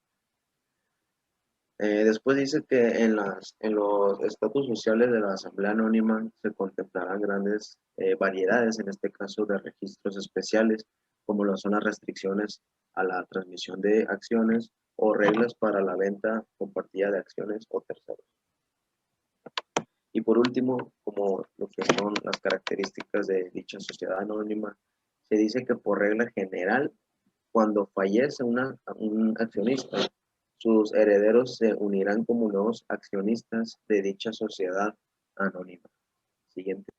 Después dice que en los estatus sociales de la Asamblea Anónima se contemplarán grandes variedades, en este caso de registros especiales, como lo son las restricciones a la transmisión de acciones o reglas para la venta compartida de acciones o terceros. Y por último, como lo que son las características de dicha sociedad anónima, se dice que por regla general, cuando fallece un accionista, sus herederos se unirán como nuevos accionistas de dicha sociedad anónima. Siguiente.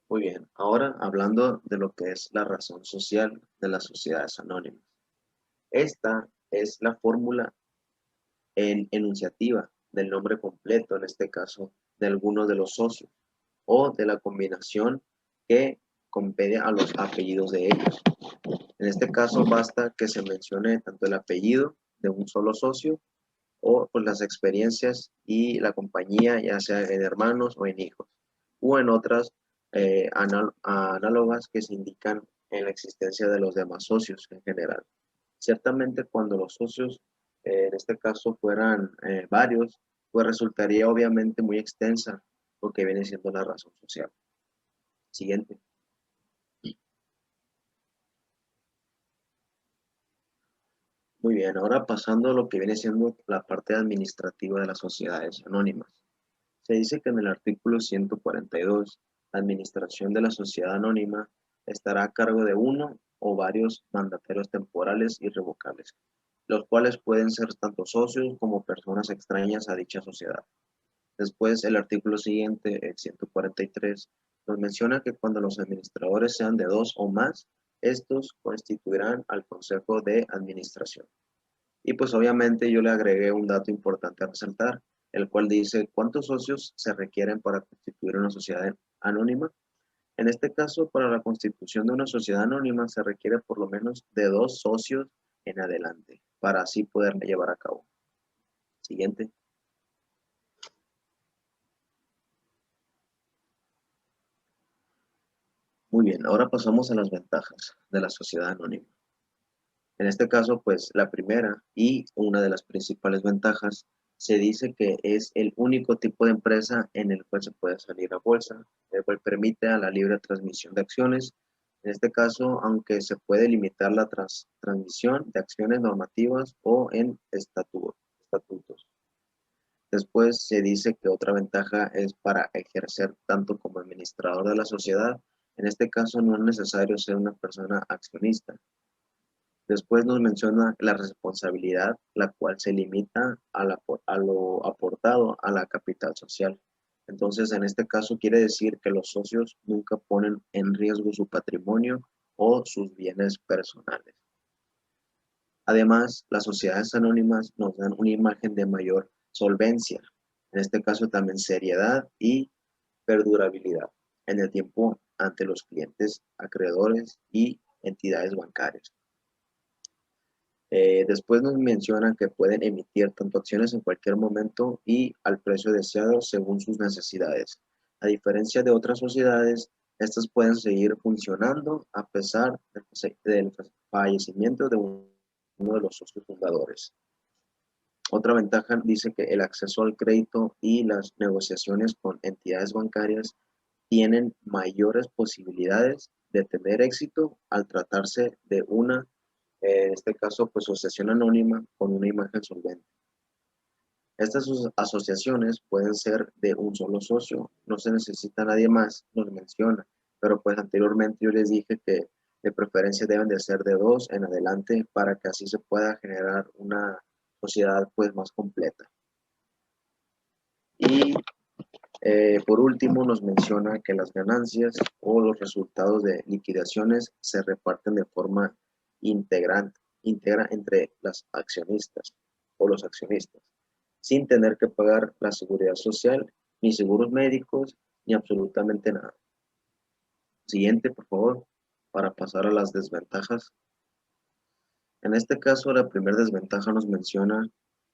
Muy bien, ahora hablando de lo que es la razón social de las sociedades anónimas. Esta es la fórmula enunciativa del nombre completo, en este caso, de alguno de los socios, o de la combinación que compete a los apellidos de ellos. En este caso basta que se mencione tanto el apellido de un solo socio o pues, las experiencias y la compañía, ya sea en hermanos o en hijos, o en otras análogas que se indican en la existencia de los demás socios en general. Ciertamente cuando los socios, en este caso, fueran varios, pues resultaría obviamente muy extensa lo que viene siendo la razón social. Siguiente. Muy bien, ahora pasando a lo que viene siendo la parte administrativa de las sociedades anónimas. Se dice que en el artículo 142, la administración de la sociedad anónima estará a cargo de uno o varios mandatarios temporales irrevocables, los cuales pueden ser tanto socios como personas extrañas a dicha sociedad. Después, el artículo siguiente, el 143, nos menciona que cuando los administradores sean de dos o más, estos constituirán al Consejo de Administración. Y pues obviamente yo le agregué un dato importante a resaltar, el cual dice cuántos socios se requieren para constituir una sociedad anónima. En este caso, para la constitución de una sociedad anónima se requiere por lo menos de 2 socios en adelante, para así poderla llevar a cabo. Siguiente. Muy bien, ahora pasamos a las ventajas de la sociedad anónima. En este caso, pues la primera y una de las principales ventajas se dice que es el único tipo de empresa en el cual se puede salir a bolsa, el cual permite a la libre transmisión de acciones. En este caso, aunque se puede limitar la transmisión de acciones normativas o en estatutos. Después se dice que otra ventaja es para ejercer tanto como administrador de la sociedad. En este caso no es necesario ser una persona accionista. Después nos menciona la responsabilidad, la cual se limita a lo aportado a la capital social. Entonces, en este caso quiere decir que los socios nunca ponen en riesgo su patrimonio o sus bienes personales. Además, las sociedades anónimas nos dan una imagen de mayor solvencia, en este caso también seriedad y perdurabilidad en el tiempo ante los clientes, acreedores y entidades bancarias. Después nos mencionan que pueden emitir tanto acciones en cualquier momento y al precio deseado según sus necesidades. A diferencia de otras sociedades, estas pueden seguir funcionando a pesar del fallecimiento de uno de los socios fundadores. Otra ventaja dice que el acceso al crédito y las negociaciones con entidades bancarias tienen mayores posibilidades de tener éxito al tratarse de una, en este caso, pues asociación anónima con una imagen solvente. Estas asociaciones pueden ser de un solo socio, no se necesita nadie más, nos menciona, pero pues anteriormente yo les dije que de preferencia deben de ser de 2 en adelante para que así se pueda generar una sociedad pues más completa. Y por último nos menciona que las ganancias o los resultados de liquidaciones se reparten de forma íntegra entre las accionistas o los accionistas, sin tener que pagar la seguridad social, ni seguros médicos, ni absolutamente nada. Siguiente, por favor, para pasar a las desventajas. En este caso, la primera desventaja nos menciona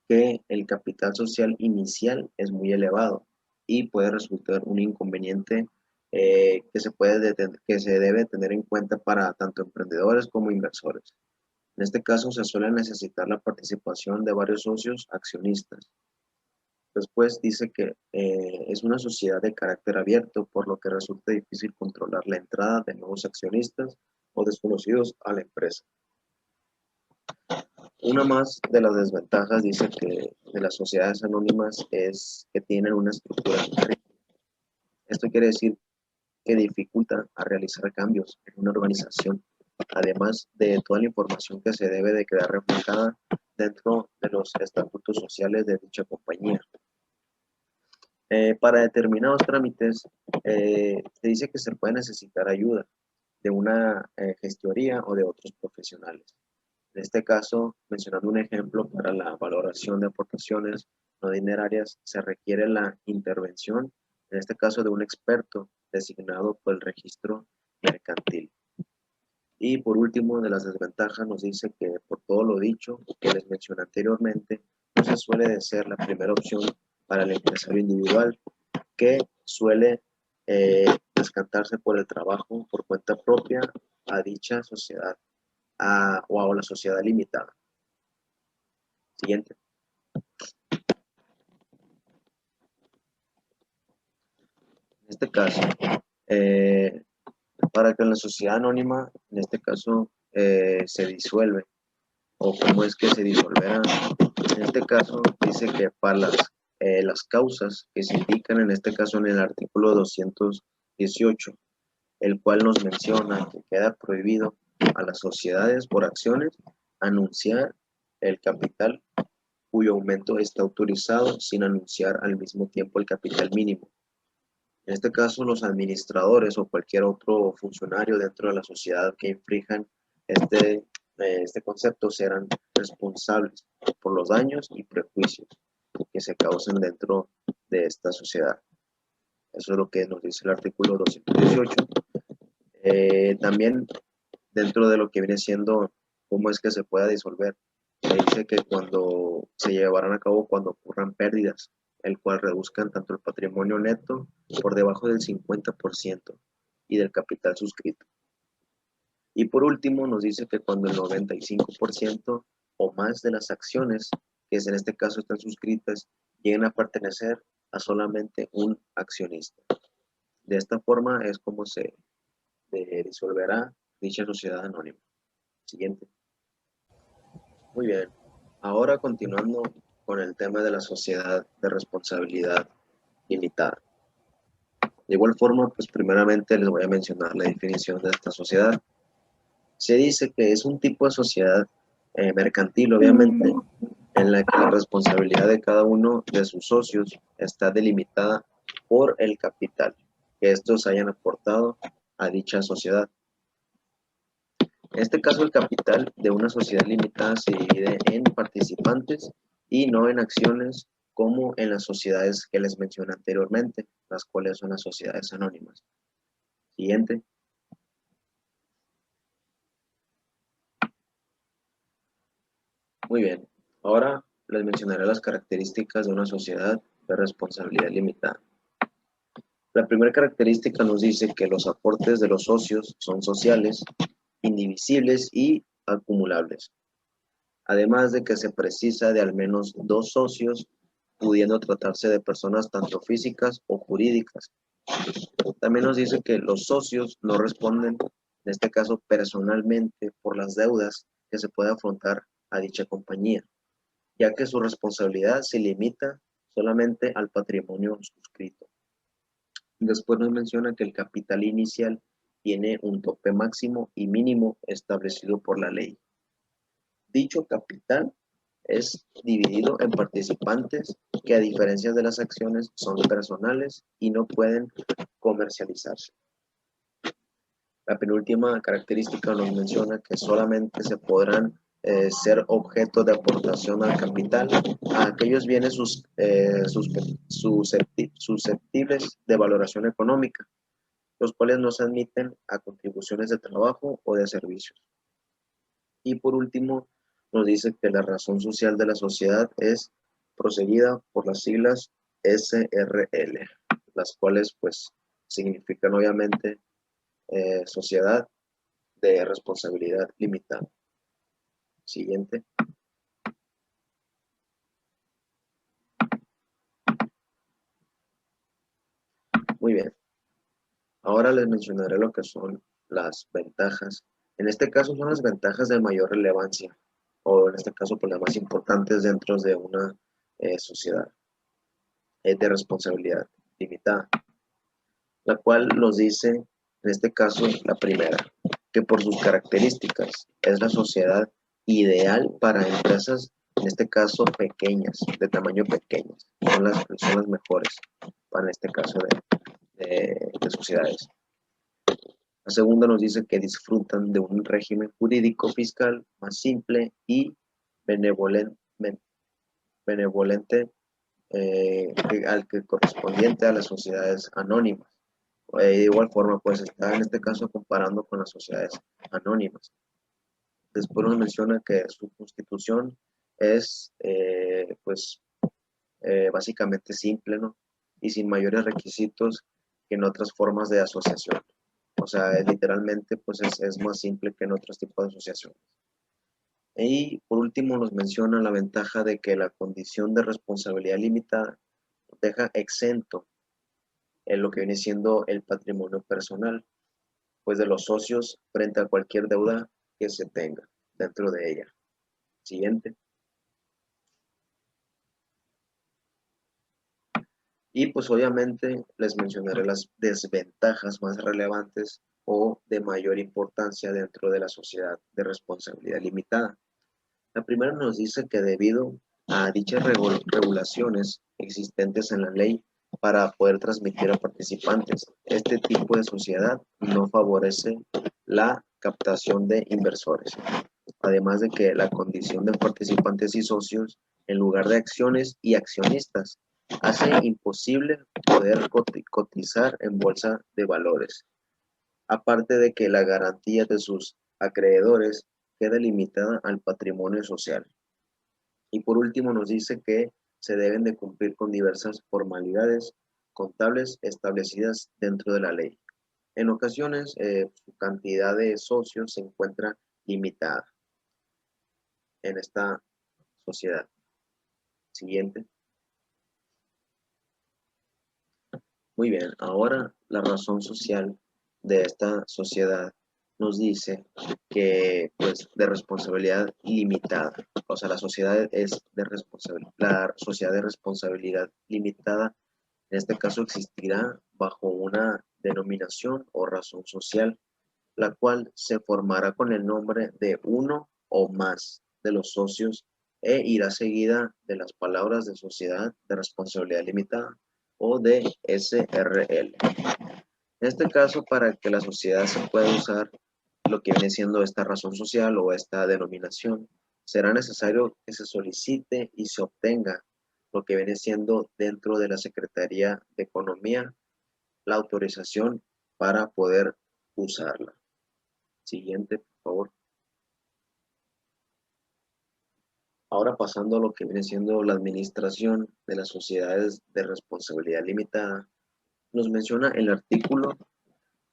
que el capital social inicial es muy elevado y puede resultar un inconveniente que se debe tener en cuenta para tanto emprendedores como inversores. En este caso, se suele necesitar la participación de varios socios accionistas. Después dice que es una sociedad de carácter abierto, por lo que resulta difícil controlar la entrada de nuevos accionistas o desconocidos a la empresa. Una más de las desventajas dice que de las sociedades anónimas es que tienen una estructura rígida. Esto quiere decir que dificulta a realizar cambios en una organización, además de toda la información que se debe de quedar reflejada dentro de los estatutos sociales de dicha compañía. Para determinados trámites, se dice que se puede necesitar ayuda de una gestoría o de otros profesionales. En este caso, mencionando un ejemplo, para la valoración de aportaciones no dinerarias, se requiere la intervención, en este caso, de un experto designado por el registro mercantil. Y por último, de las desventajas, nos dice que por todo lo dicho que les mencioné anteriormente, no se suele de ser la primera opción para el empresario individual, que suele descantarse por el trabajo por cuenta propia a dicha sociedad o a la sociedad limitada. Siguiente. En este caso, para que la sociedad anónima, en este caso, se disuelve, o cómo es que se disolverá. En este caso, dice que para las causas que se indican, en este caso en el artículo 218, el cual nos menciona que queda prohibido a las sociedades por acciones anunciar el capital cuyo aumento está autorizado sin anunciar al mismo tiempo el capital mínimo. En este caso, los administradores o cualquier otro funcionario dentro de la sociedad que infrinjan este concepto serán responsables por los daños y prejuicios que se causen dentro de esta sociedad. Eso es lo que nos dice el artículo 218. También dentro de lo que viene siendo cómo es que se pueda disolver, se dice que cuando se llevarán a cabo cuando ocurran pérdidas, el cual reduzcan tanto el patrimonio neto por debajo del 50% y del capital suscrito. Y por último nos dice que cuando el 95% o más de las acciones, que en este caso están suscritas, lleguen a pertenecer a solamente un accionista. De esta forma es como se disolverá dicha sociedad anónima. Siguiente. Muy bien. Ahora continuando con el tema de la sociedad de responsabilidad limitada. De igual forma, pues primeramente les voy a mencionar la definición de esta sociedad. Se dice que es un tipo de sociedad mercantil, obviamente, en la que la responsabilidad de cada uno de sus socios está delimitada por el capital que estos hayan aportado a dicha sociedad. En este caso, el capital de una sociedad limitada se divide en participantes y no en acciones como en las sociedades que les mencioné anteriormente, las cuales son las sociedades anónimas. Siguiente. Muy bien. Ahora les mencionaré las características de una sociedad de responsabilidad limitada. La primera característica nos dice que los aportes de los socios son sociales, indivisibles y acumulables. Además de que se precisa de al menos 2 socios, pudiendo tratarse de personas tanto físicas o jurídicas. También nos dice que los socios no responden, en este caso personalmente, por las deudas que se puede afrontar a dicha compañía, ya que su responsabilidad se limita solamente al patrimonio suscrito. Después nos menciona que el capital inicial tiene un tope máximo y mínimo establecido por la ley. Dicho capital es dividido en participantes que, a diferencia de las acciones, son personales y no pueden comercializarse. La penúltima característica nos menciona que solamente se podrán ser objeto de aportación al capital a aquellos bienes susceptibles de valoración económica, los cuales no se admiten a contribuciones de trabajo o de servicios. Y por último, nos dice que la razón social de la sociedad es proseguida por las siglas SRL, las cuales pues significan obviamente sociedad de responsabilidad limitada. Siguiente. Muy bien. Ahora les mencionaré lo que son las ventajas. En este caso son las ventajas de mayor relevancia, o en este caso pues las más importantes dentro de una sociedad de responsabilidad limitada, la cual nos dice, en este caso, la primera, que por sus características es la sociedad ideal para empresas, en este caso pequeñas, de tamaño pequeño, son las mejores para este caso de sociedades. La segunda nos dice que disfrutan de un régimen jurídico fiscal más simple y benevolente al que correspondiente a las sociedades anónimas. De igual forma, pues está en este caso comparando con las sociedades anónimas. Después nos menciona que su constitución es, básicamente simple, ¿no? Y sin mayores requisitos que en otras formas de asociación. O sea, literalmente, pues es más simple que en otros tipos de asociaciones. Y por último nos menciona la ventaja de que la condición de responsabilidad limitada deja exento en lo que viene siendo el patrimonio personal, pues de los socios frente a cualquier deuda que se tenga dentro de ella. Siguiente. Y pues obviamente les mencionaré las desventajas más relevantes o de mayor importancia dentro de la sociedad de responsabilidad limitada. La primera nos dice que debido a dichas regulaciones existentes en la ley para poder transmitir a participantes, este tipo de sociedad no favorece la captación de inversores. Además de que la condición de participantes y socios, en lugar de acciones y accionistas, hace imposible poder cotizar en bolsa de valores. Aparte de que la garantía de sus acreedores queda limitada al patrimonio social. Y por último nos dice que se deben de cumplir con diversas formalidades contables establecidas dentro de la ley. En ocasiones, su cantidad de socios se encuentra limitada en esta sociedad. Siguiente. Muy bien, ahora la razón social de esta sociedad nos dice que pues de responsabilidad limitada, o sea, la sociedad es de responsabilidad, la sociedad de responsabilidad limitada, en este caso existirá bajo una denominación o razón social, la cual se formará con el nombre de uno o más de los socios e irá seguida de las palabras de sociedad de responsabilidad limitada o de SRL. En este caso, para que la sociedad se pueda usar lo que viene siendo esta razón social o esta denominación, será necesario que se solicite y se obtenga lo que viene siendo dentro de la Secretaría de Economía la autorización para poder usarla. Siguiente, por favor. Ahora pasando a lo que viene siendo la administración de las sociedades de responsabilidad limitada, nos menciona el artículo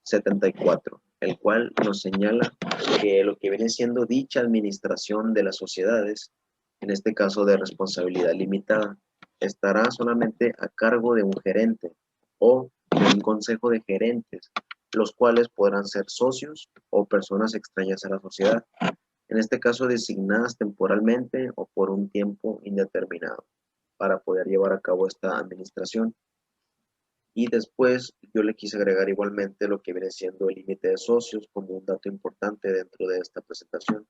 74, el cual nos señala que lo que viene siendo dicha administración de las sociedades, en este caso de responsabilidad limitada, estará solamente a cargo de un gerente o de un consejo de gerentes, los cuales podrán ser socios o personas extrañas a la sociedad, en este caso designadas temporalmente o por un tiempo indeterminado, para poder llevar a cabo esta administración. Y después yo le quise agregar igualmente lo que viene siendo el límite de socios como un dato importante dentro de esta presentación,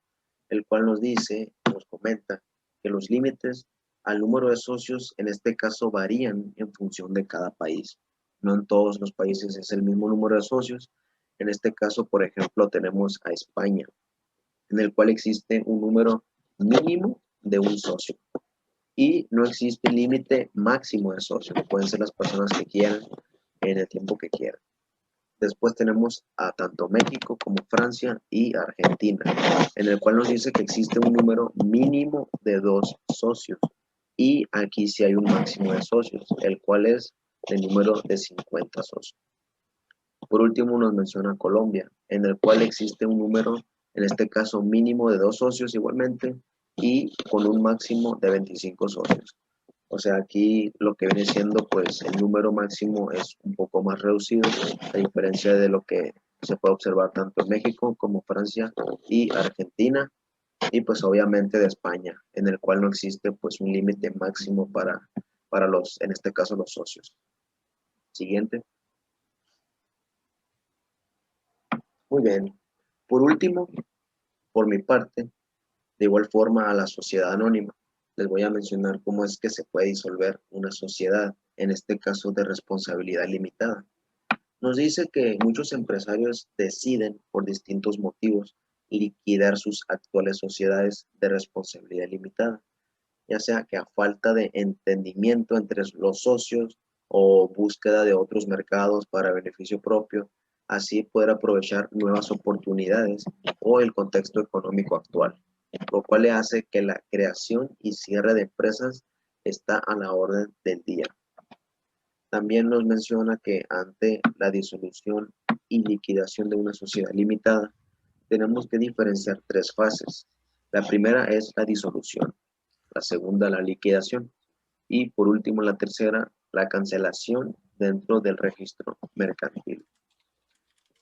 el cual nos dice, nos comenta que los límites al número de socios en este caso varían en función de cada país. No en todos los países es el mismo número de socios. En este caso, por ejemplo, tenemos a España. en el cual existe un número mínimo de un socio y no existe límite máximo de socios. Pueden ser las personas que quieran en el tiempo que quieran. Después tenemos a tanto México como Francia y Argentina, en el cual nos dice que existe un número mínimo de 2 socios y aquí sí hay un máximo de socios, el cual es el número de 50 socios. Por último nos menciona Colombia, en el cual existe un número, en este caso mínimo de 2 socios igualmente y con un máximo de 25 socios. O sea, aquí lo que viene siendo, pues, el número máximo es un poco más reducido, a diferencia de lo que se puede observar tanto en México como Francia y Argentina, y pues obviamente de España, en el cual no existe, pues, un límite máximo para los, en este caso, los socios. Siguiente. Muy bien. Por último, por mi parte, de igual forma a la sociedad anónima, les voy a mencionar cómo es que se puede disolver una sociedad, en este caso de responsabilidad limitada. Nos dice que muchos empresarios deciden, por distintos motivos, liquidar sus actuales sociedades de responsabilidad limitada, ya sea que a falta de entendimiento entre los socios o búsqueda de otros mercados para beneficio propio, así poder aprovechar nuevas oportunidades o el contexto económico actual, lo cual le hace que la creación y cierre de empresas está a la orden del día. También nos menciona que ante la disolución y liquidación de una sociedad limitada, tenemos que diferenciar 3 fases. La primera es la disolución, la segunda la liquidación y por último la tercera la cancelación dentro del registro mercantil.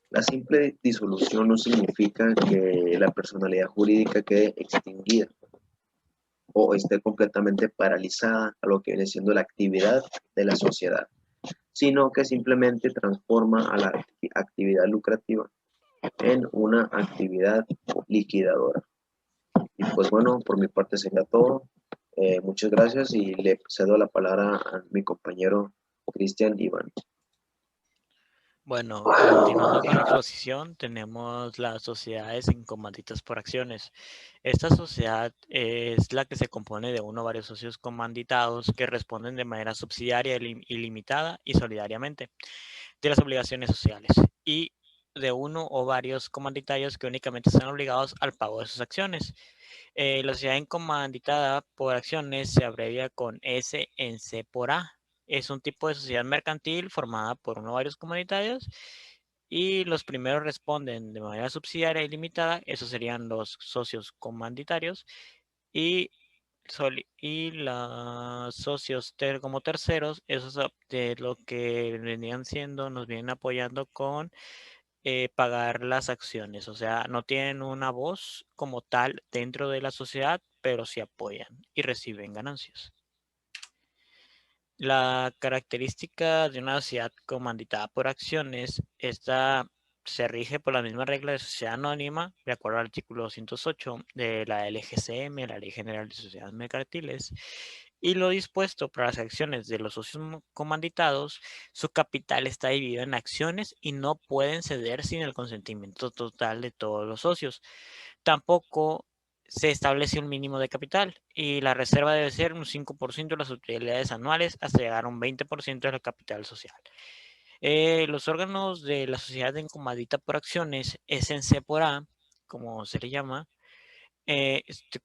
La simple disolución no significa que la personalidad jurídica quede extinguida o esté completamente paralizada a lo que viene siendo la actividad de la sociedad, sino que simplemente transforma a la actividad lucrativa en una actividad liquidadora. Y pues bueno, por mi parte sería todo. Muchas gracias y le cedo la palabra a mi compañero Cristian Iván. Bueno, continuando con la exposición, tenemos las sociedades en comanditas por acciones. Esta sociedad es la que se compone de uno o varios socios comanditados que responden de manera subsidiaria, ilimitada y solidariamente de las obligaciones sociales y de uno o varios comanditarios que únicamente están obligados al pago de sus acciones. La sociedad incomanditada por acciones se abrevia con S en C por A. Es un tipo de sociedad mercantil formada por uno o varios comunitarios y los primeros responden de manera subsidiaria y limitada, esos serían los socios comanditarios y, y los socios como terceros, esos de lo que venían siendo, nos vienen apoyando con pagar las acciones, o sea, no tienen una voz como tal dentro de la sociedad, pero sí apoyan y reciben ganancias. La característica de una sociedad comanditada por acciones, esta se rige por la misma regla de sociedad anónima, de acuerdo al artículo 208 de la LGCM, la Ley General de Sociedades Mercantiles, y lo dispuesto para las acciones de los socios comanditados, su capital está dividido en acciones y no pueden ceder sin el consentimiento total de todos los socios. Tampoco se establece un mínimo de capital y la reserva debe ser un 5% de las utilidades anuales hasta llegar a un 20% del capital social. Los órganos de la sociedad en comadita por acciones es en C por A, como se le llama,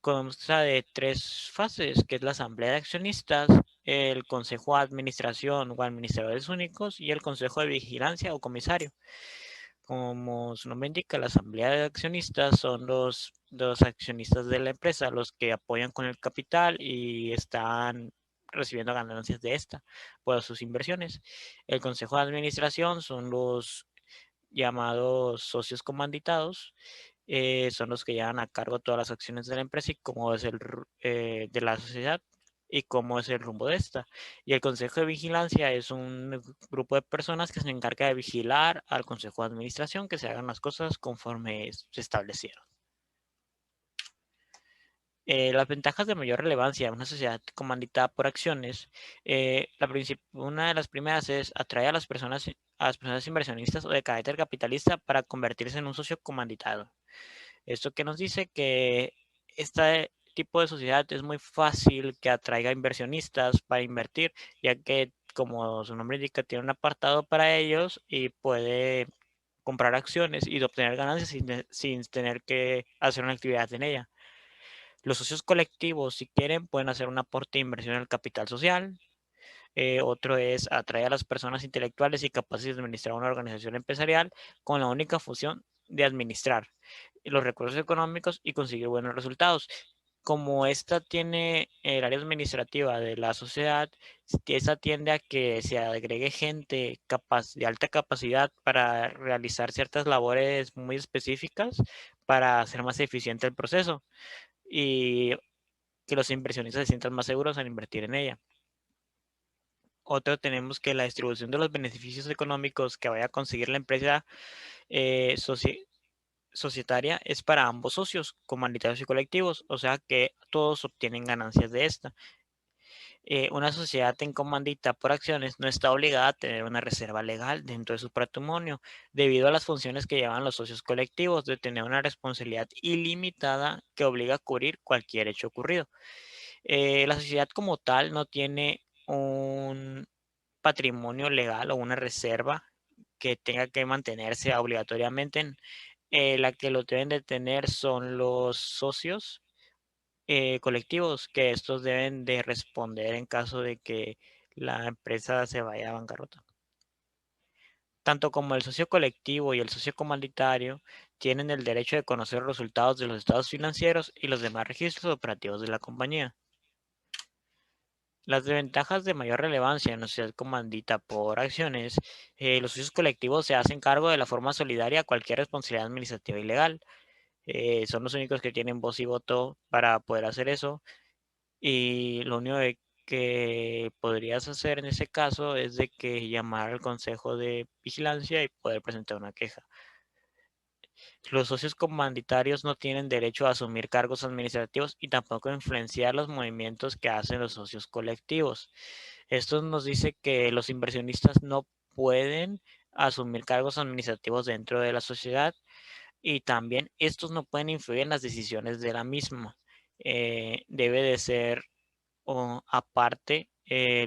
consta de 3 fases, que es la asamblea de accionistas, el consejo de administración o administradores únicos y el consejo de vigilancia o comisario. Como su nombre indica, la asamblea de accionistas son los accionistas de la empresa, los que apoyan con el capital y están recibiendo ganancias de esta por sus inversiones. El consejo de administración son los llamados socios comanditados, son los que llevan a cargo todas las acciones de la empresa y cómo es de la sociedad y cómo es el rumbo de esta. Y el Consejo de Vigilancia es un grupo de personas que se encarga de vigilar al Consejo de Administración que se hagan las cosas conforme se establecieron. Las ventajas de mayor relevancia de una sociedad comanditada por acciones, una de las primeras es atraer a las personas inversionistas o de carácter capitalista para convertirse en un socio comanditado. Esto que nos dice que este tipo de sociedad es muy fácil que atraiga inversionistas para invertir, ya que, como su nombre indica, tiene un apartado para ellos y puede comprar acciones y obtener ganancias sin tener que hacer una actividad en ella. Los socios colectivos, si quieren, pueden hacer un aporte de inversión en el capital social. Otro es atraer a las personas intelectuales y capaces de administrar una organización empresarial con la única función de administrar los recursos económicos y conseguir buenos resultados. Como esta tiene el área administrativa de la sociedad, esta tiende a que se agregue gente capaz, de alta capacidad para realizar ciertas labores muy específicas para hacer más eficiente el proceso y que los inversionistas se sientan más seguros al invertir en ella. Otro, tenemos que la distribución de los beneficios económicos que vaya a conseguir la empresa societaria es para ambos socios, comunitarios y colectivos, o sea que todos obtienen ganancias de esta. Una sociedad en comandita por acciones no está obligada a tener una reserva legal dentro de su patrimonio, debido a las funciones que llevan los socios colectivos de tener una responsabilidad ilimitada que obliga a cubrir cualquier hecho ocurrido. La sociedad como tal no tiene un patrimonio legal o una reserva que tenga que mantenerse obligatoriamente. La que lo deben de tener son los socios colectivos, que estos deben de responder en caso de que la empresa se vaya a bancarrota. Tanto como el socio colectivo y el socio comanditario tienen el derecho de conocer los resultados de los estados financieros y los demás registros operativos de la compañía. Las desventajas de mayor relevancia en la sociedad comandita por acciones, los socios colectivos se hacen cargo de la forma solidaria a cualquier responsabilidad administrativa y legal. Son los únicos que tienen voz y voto para poder hacer eso. Y lo único que podrías hacer en ese caso es de que llamar al consejo de vigilancia y poder presentar una queja. Los socios comanditarios no tienen derecho a asumir cargos administrativos y tampoco a influenciar los movimientos que hacen los socios colectivos. Esto nos dice que los inversionistas no pueden asumir cargos administrativos dentro de la sociedad y también estos no pueden influir en las decisiones de la misma. Debe de ser aparte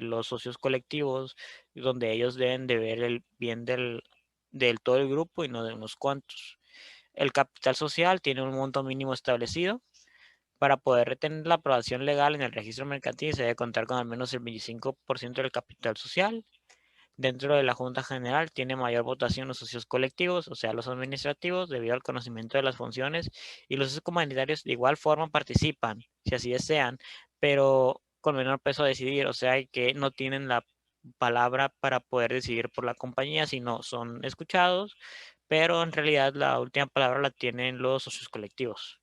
los socios colectivos, donde ellos deben de ver el bien del todo el grupo y no de unos cuantos. El capital social tiene un monto mínimo establecido. Para poder retener la aprobación legal en el registro mercantil se debe contar con al menos el 25% del capital social. Dentro de la Junta General tiene mayor votación los socios colectivos, o sea, los administrativos, debido al conocimiento de las funciones, y los socios comunitarios de igual forma participan, si así desean, pero con menor peso a decidir, o sea, que no tienen la palabra para poder decidir por la compañía, sino son escuchados, pero en realidad la última palabra la tienen los socios colectivos.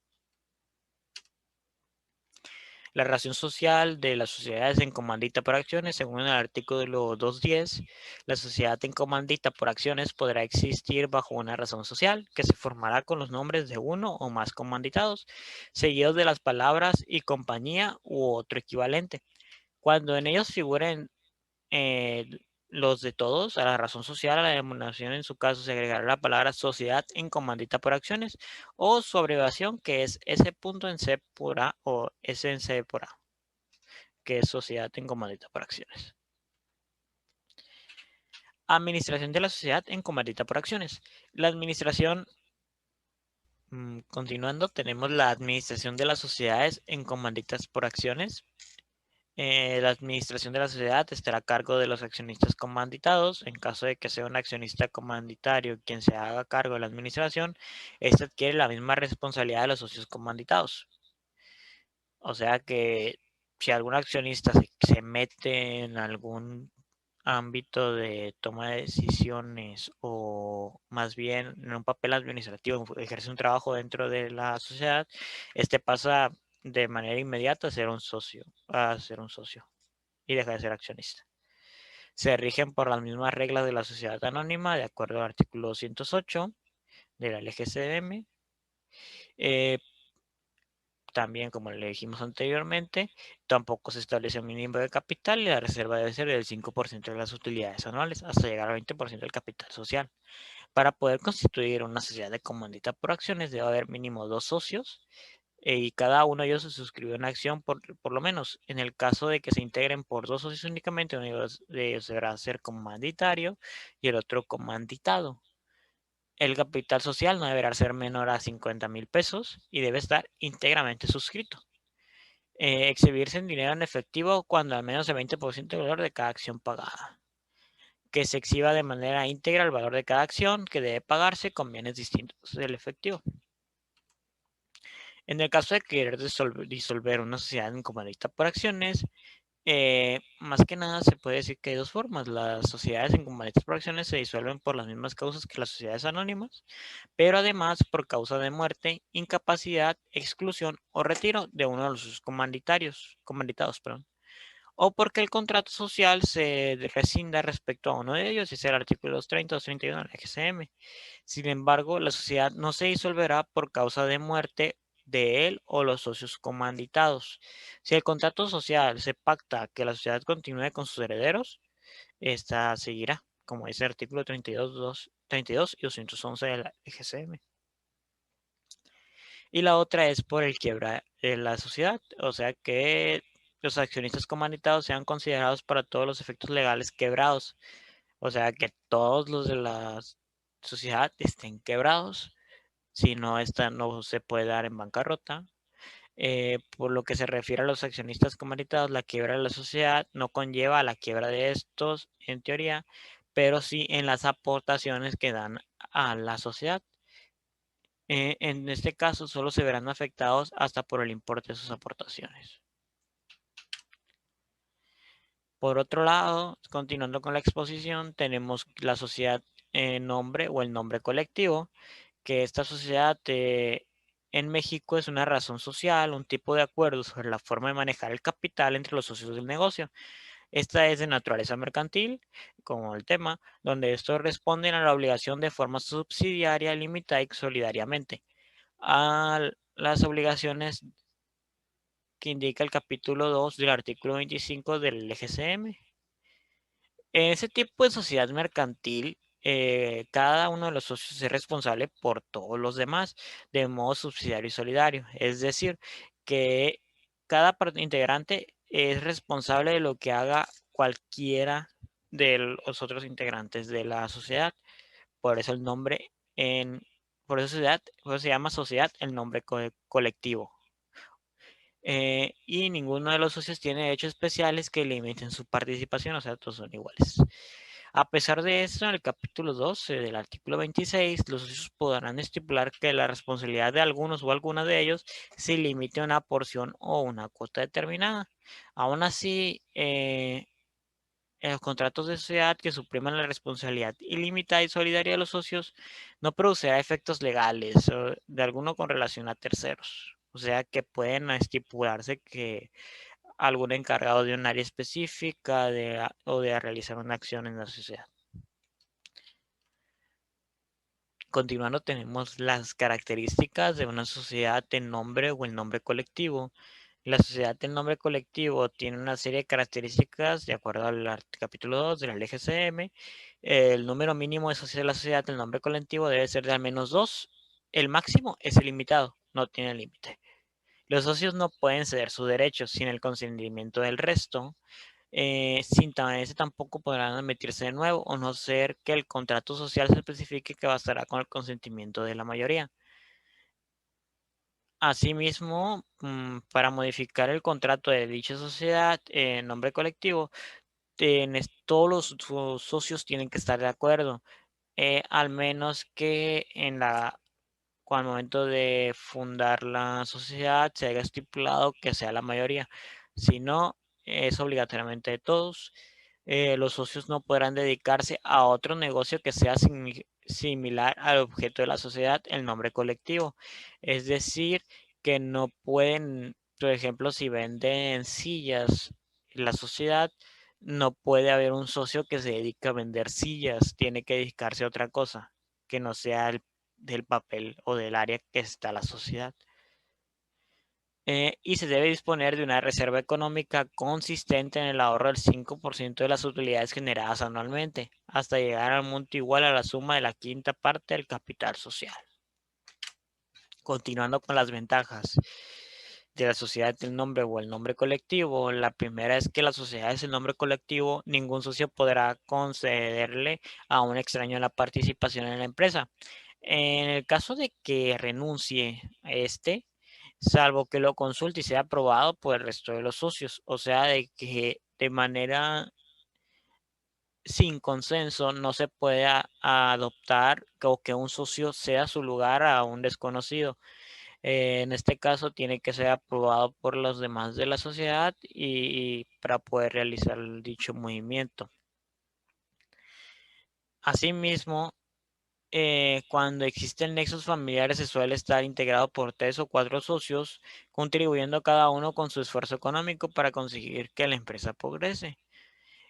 La relación social de las sociedades en comandita por acciones, según el artículo 210, la sociedad en comandita por acciones podrá existir bajo una razón social que se formará con los nombres de uno o más comanditados, seguidos de las palabras y compañía u otro equivalente. Cuando en ellos figuren los de todos, a la razón social, a la denominación en su caso se agregará la palabra sociedad en comandita por acciones o su abreviación, que es S. en C por A o S en C por A, que es sociedad en comandita por acciones. Administración de la sociedad en comandita por acciones. La administración, continuando, tenemos la administración de las sociedades en comanditas por acciones. La administración de la sociedad estará a cargo de los accionistas comanditados. En caso de que sea un accionista comanditario quien se haga cargo de la administración, este adquiere la misma responsabilidad de los socios comanditados. O sea que si algún accionista se mete en algún ámbito de toma de decisiones o más bien en un papel administrativo, ejerce un trabajo dentro de la sociedad, este pasa de manera inmediata a ser un socio y deja de ser accionista. Se rigen por las mismas reglas de la sociedad anónima de acuerdo al artículo 208 de la LGCM. También, como le dijimos anteriormente, tampoco se establece un mínimo de capital y la reserva debe ser del 5% de las utilidades anuales hasta llegar al 20% del capital social. Para poder constituir una sociedad de comandita por acciones debe haber mínimo 2 socios y cada uno de ellos se suscribe a una acción por lo menos. En el caso de que se integren por 2 socios únicamente, uno de ellos deberá ser comanditario y el otro comanditado. El capital social no deberá ser menor a 50,000 pesos y debe estar íntegramente suscrito. Exhibirse en dinero en efectivo cuando al menos el 20% del valor de cada acción pagada. Que se exhiba de manera íntegra el valor de cada acción que debe pagarse con bienes distintos del efectivo. En el caso de querer disolver una sociedad en comandita por acciones, más que nada se puede decir que hay dos formas. Las sociedades en comanditas por acciones se disuelven por las mismas causas que las sociedades anónimas, pero además por causa de muerte, incapacidad, exclusión o retiro de uno de los comanditados, o porque el contrato social se rescinda respecto a uno de ellos, es el artículo 230 o 231 del EGCM. Sin embargo, la sociedad no se disolverá por causa de muerte de él o los socios comanditados. Si el contrato social se pacta que la sociedad continúe con sus herederos, esta seguirá, como dice el artículo 32 y 211 de la EGCM. Y la otra es por el quiebra de la sociedad, o sea que los accionistas comanditados sean considerados para todos los efectos legales quebrados, o sea que todos los de la sociedad estén quebrados. Si no, esta no se puede dar en bancarrota. Por lo que se refiere a los accionistas comanditados, la quiebra de la sociedad no conlleva a la quiebra de estos, en teoría, pero sí en las aportaciones que dan a la sociedad. En este caso, solo se verán afectados hasta por el importe de sus aportaciones. Por otro lado, continuando con la exposición, tenemos la sociedad en nombre o el nombre colectivo, que esta sociedad en México es una razón social, un tipo de acuerdo sobre la forma de manejar el capital entre los socios del negocio. Esta es de naturaleza mercantil, como el tema, donde estos responden a la obligación de forma subsidiaria, limitada y solidariamente a las obligaciones que indica el capítulo 2 del artículo 25 del EGCM. En ese tipo de sociedad mercantil, cada uno de los socios es responsable por todos los demás de modo subsidiario y solidario. Es decir, que cada integrante es responsable de lo que haga cualquiera de los otros integrantes de la sociedad. Por eso el nombre por eso se llama sociedad el nombre colectivo. Y ninguno de los socios tiene derechos especiales que limiten su participación, o sea, todos son iguales. A pesar de esto, en el capítulo 12 del artículo 26, los socios podrán estipular que la responsabilidad de algunos o alguna de ellos se limite a una porción o una cuota determinada. Aún así, en los contratos de sociedad que supriman la responsabilidad ilimitada y solidaria de los socios no producirá efectos legales o de alguno con relación a terceros. O sea que pueden estipularse que algún encargado de un área específica o de realizar una acción en la sociedad. Continuando, tenemos las características de una sociedad en nombre o el nombre colectivo. La sociedad en nombre colectivo tiene una serie de características de acuerdo al capítulo 2 de la LGCM. El número mínimo de socios de la sociedad en nombre colectivo debe ser de al menos 2. El máximo es ilimitado, no tiene límite. Los socios no pueden ceder sus derechos sin el consentimiento del resto. Sin ese tampoco podrán admitirse de nuevo, o no ser que el contrato social se especifique que bastará con el consentimiento de la mayoría. Asimismo, para modificar el contrato de dicha sociedad en nombre colectivo, todos los socios tienen que estar de acuerdo, al menos que al momento de fundar la sociedad se haya estipulado que sea la mayoría. Si no, es obligatoriamente de todos. Los socios no podrán dedicarse a otro negocio que sea similar al objeto de la sociedad, el nombre colectivo. Es decir, que no pueden, por ejemplo, si venden sillas en la sociedad, no puede haber un socio que se dedique a vender sillas, tiene que dedicarse a otra cosa que no sea del papel o del área que está la sociedad. y se debe disponer de una reserva económica consistente en el ahorro del 5% de las utilidades generadas anualmente, hasta llegar al monto igual a la suma de la quinta parte del capital social. Continuando con las ventajas de la sociedad del nombre o el nombre colectivo, la primera es que la sociedad es el nombre colectivo, ningún socio podrá concederle a un extraño la participación en la empresa. En el caso de que renuncie a salvo que lo consulte y sea aprobado por el resto de los socios, o sea, de que de manera sin consenso no se puede adoptar o que un socio ceda su lugar a un desconocido. En este caso tiene que ser aprobado por los demás de la sociedad y para poder realizar dicho movimiento. Asimismo, cuando existen nexos familiares se suele estar integrado por 3 o 4 socios, contribuyendo cada uno con su esfuerzo económico para conseguir que la empresa progrese.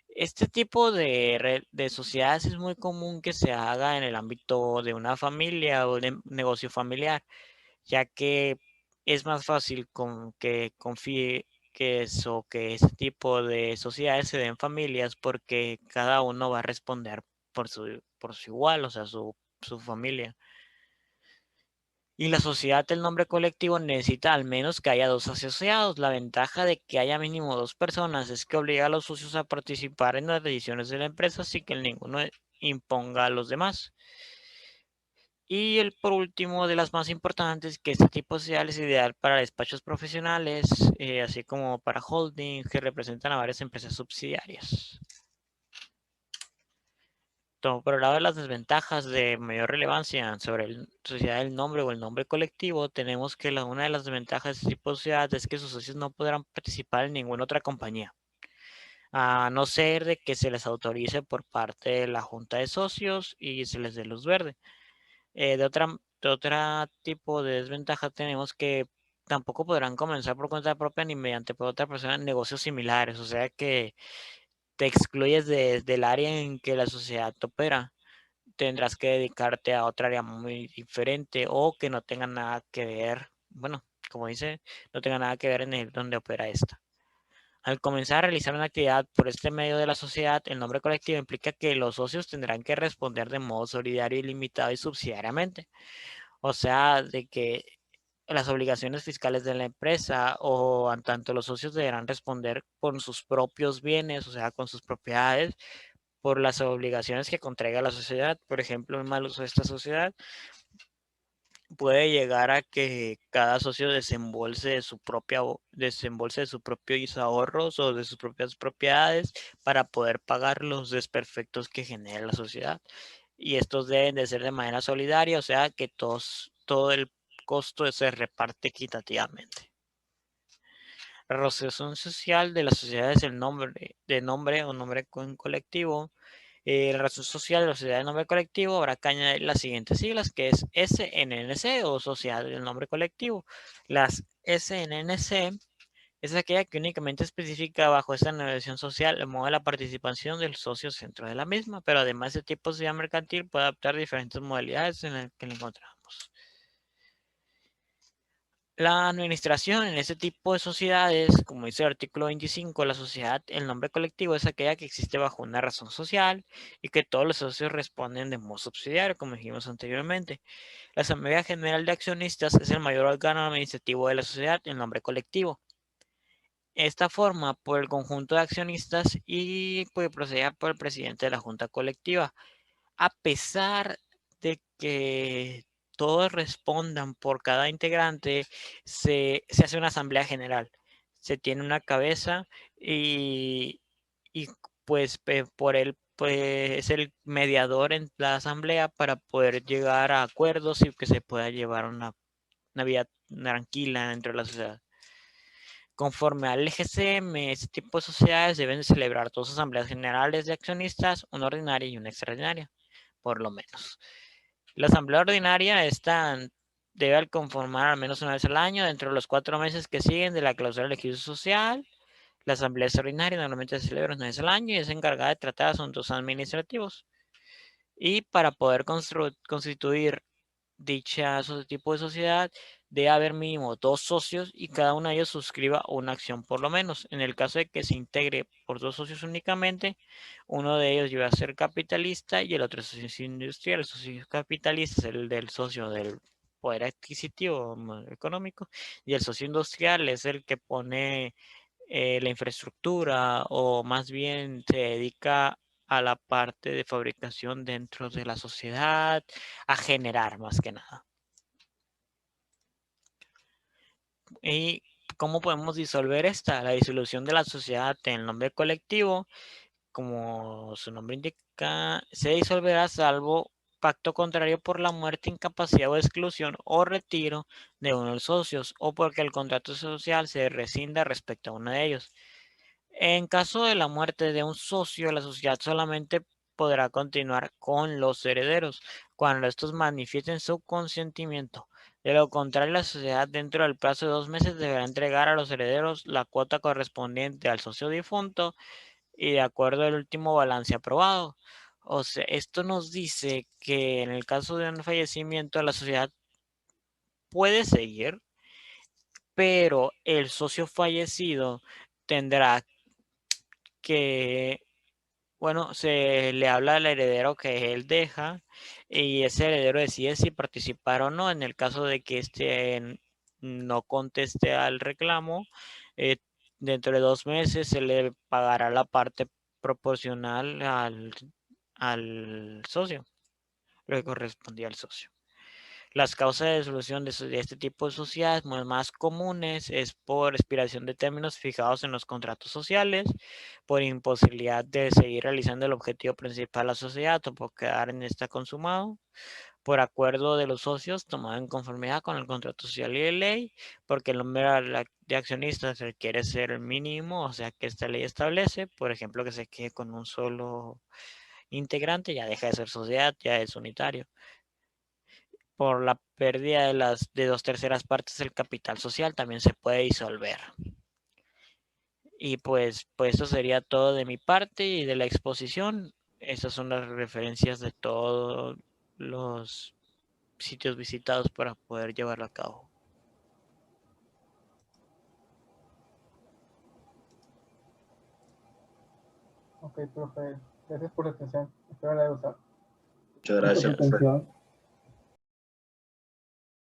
Este tipo de sociedades es muy común que se haga en el ámbito de una familia o de negocio familiar, ya que es más fácil que confíe que ese tipo de sociedades se den familias porque cada uno va a responder por su igual, o sea, su familia. Y la sociedad del nombre colectivo necesita al menos que haya 2 asociados. La ventaja de que haya mínimo 2 personas es que obliga a los socios a participar en las decisiones de la empresa sin que ninguno imponga a los demás. Y por último, de las más importantes, que este tipo social es ideal para despachos profesionales, así como para holdings que representan a varias empresas subsidiarias. Por el lado de las desventajas de mayor relevancia sobre la sociedad del nombre o el nombre colectivo, tenemos que una de las desventajas de este tipo de sociedad es que sus socios no podrán participar en ninguna otra compañía, a no ser de que se les autorice por parte de la junta de socios y se les dé luz verde. De otra tipo de desventaja tenemos que tampoco podrán comenzar por cuenta propia ni mediante por otra persona en negocios similares, o sea que te excluyes del área en que la sociedad opera. Tendrás que dedicarte a otra área muy diferente o que no tenga nada que ver, bueno, como dice, no tenga nada que ver en el donde opera esta. Al comenzar a realizar una actividad por este medio de la sociedad, el nombre colectivo implica que los socios tendrán que responder de modo solidario, ilimitado y subsidiariamente. O sea, de que las obligaciones fiscales de la empresa o tanto los socios deberán responder con sus propios bienes, o sea, con sus propiedades, por las obligaciones que contraiga la sociedad. Por ejemplo, un mal uso de esta sociedad puede llegar a que cada socio desembolse de sus propios ahorros o de sus propias propiedades para poder pagar los desperfectos que genera la sociedad. Y estos deben de ser de manera solidaria, o sea que todo el costo se reparte equitativamente. La razón social de las sociedades de nombre o nombre colectivo. La razón social de la sociedad de nombre colectivo habrá que añadir las siguientes siglas, que es SNNC o Sociedad del Nombre Colectivo. Las SNNC es aquella que únicamente especifica bajo esta negociación social el modo de la participación del socio dentro de la misma, pero además de tipo de sociedad mercantil puede adoptar diferentes modalidades en las que la encontramos. La administración en este tipo de sociedades, como dice el artículo 25, la sociedad, el nombre colectivo es aquella que existe bajo una razón social y que todos los socios responden de modo subsidiario, como dijimos anteriormente. La Asamblea General de Accionistas es el mayor órgano administrativo de la sociedad, el nombre colectivo. Esta forma por el conjunto de accionistas y puede proceder por el presidente de la Junta Colectiva. A pesar de que todos respondan por cada integrante, se hace una asamblea general. Se tiene una cabeza y pues por él pues, es el mediador en la asamblea para poder llegar a acuerdos y que se pueda llevar una vida tranquila dentro de la sociedad. Conforme al EGCM, este tipo de sociedades deben celebrar 2 asambleas generales de accionistas, una ordinaria y una extraordinaria, por lo menos. La asamblea ordinaria debe conformar al menos una vez al año dentro de los 4 meses que siguen de la clausura del ejercicio social. La asamblea extraordinaria normalmente se celebra una vez al año y es encargada de tratar asuntos administrativos. Y para poder constituir dicho tipo de sociedad, debe haber mínimo 2 socios y cada uno de ellos suscriba una acción por lo menos. En el caso de que se integre por 2 socios únicamente, uno de ellos va a ser capitalista y el otro es socio industrial. El socio capitalista es el del socio del poder adquisitivo económico y el socio industrial es el que pone la infraestructura, o más bien se dedica a la parte de fabricación dentro de la sociedad, a generar más que nada. ¿Y cómo podemos disolver esta? La disolución de la sociedad en el nombre colectivo, como su nombre indica, se disolverá salvo pacto contrario por la muerte, incapacidad o exclusión o retiro de uno de los socios, o porque el contrato social se rescinda respecto a uno de ellos. En caso de la muerte de un socio, la sociedad solamente podrá continuar con los herederos cuando estos manifiesten su consentimiento. De lo contrario, la sociedad dentro del plazo de 2 meses deberá entregar a los herederos la cuota correspondiente al socio difunto y de acuerdo al último balance aprobado. O sea, esto nos dice que en el caso de un fallecimiento, la sociedad puede seguir, pero el socio fallecido tendrá que, bueno, se le habla al heredero que él deja y ese heredero decide si participar o no. En el caso de que este no conteste al reclamo, eh, dentro de 2 meses se le pagará la parte proporcional al socio, lo que correspondía al socio. Las causas de disolución de este tipo de sociedades más comunes es por expiración de términos fijados en los contratos sociales, por imposibilidad de seguir realizando el objetivo principal de la sociedad o por quedar en esta consumado, por acuerdo de los socios tomado en conformidad con el contrato social y de ley, porque el número de accionistas requiere ser el mínimo, o sea que esta ley establece, por ejemplo, que se quede con un solo integrante, ya deja de ser sociedad, ya es unitario. Por la pérdida de 2/3 partes del capital social también se puede disolver. Y pues eso sería todo de mi parte y de la exposición. Estas son las referencias de todos los sitios visitados para poder llevarlo a cabo. Ok, profe, gracias por la atención. Espero le haya gustado. Muchas Por su gracias. atención.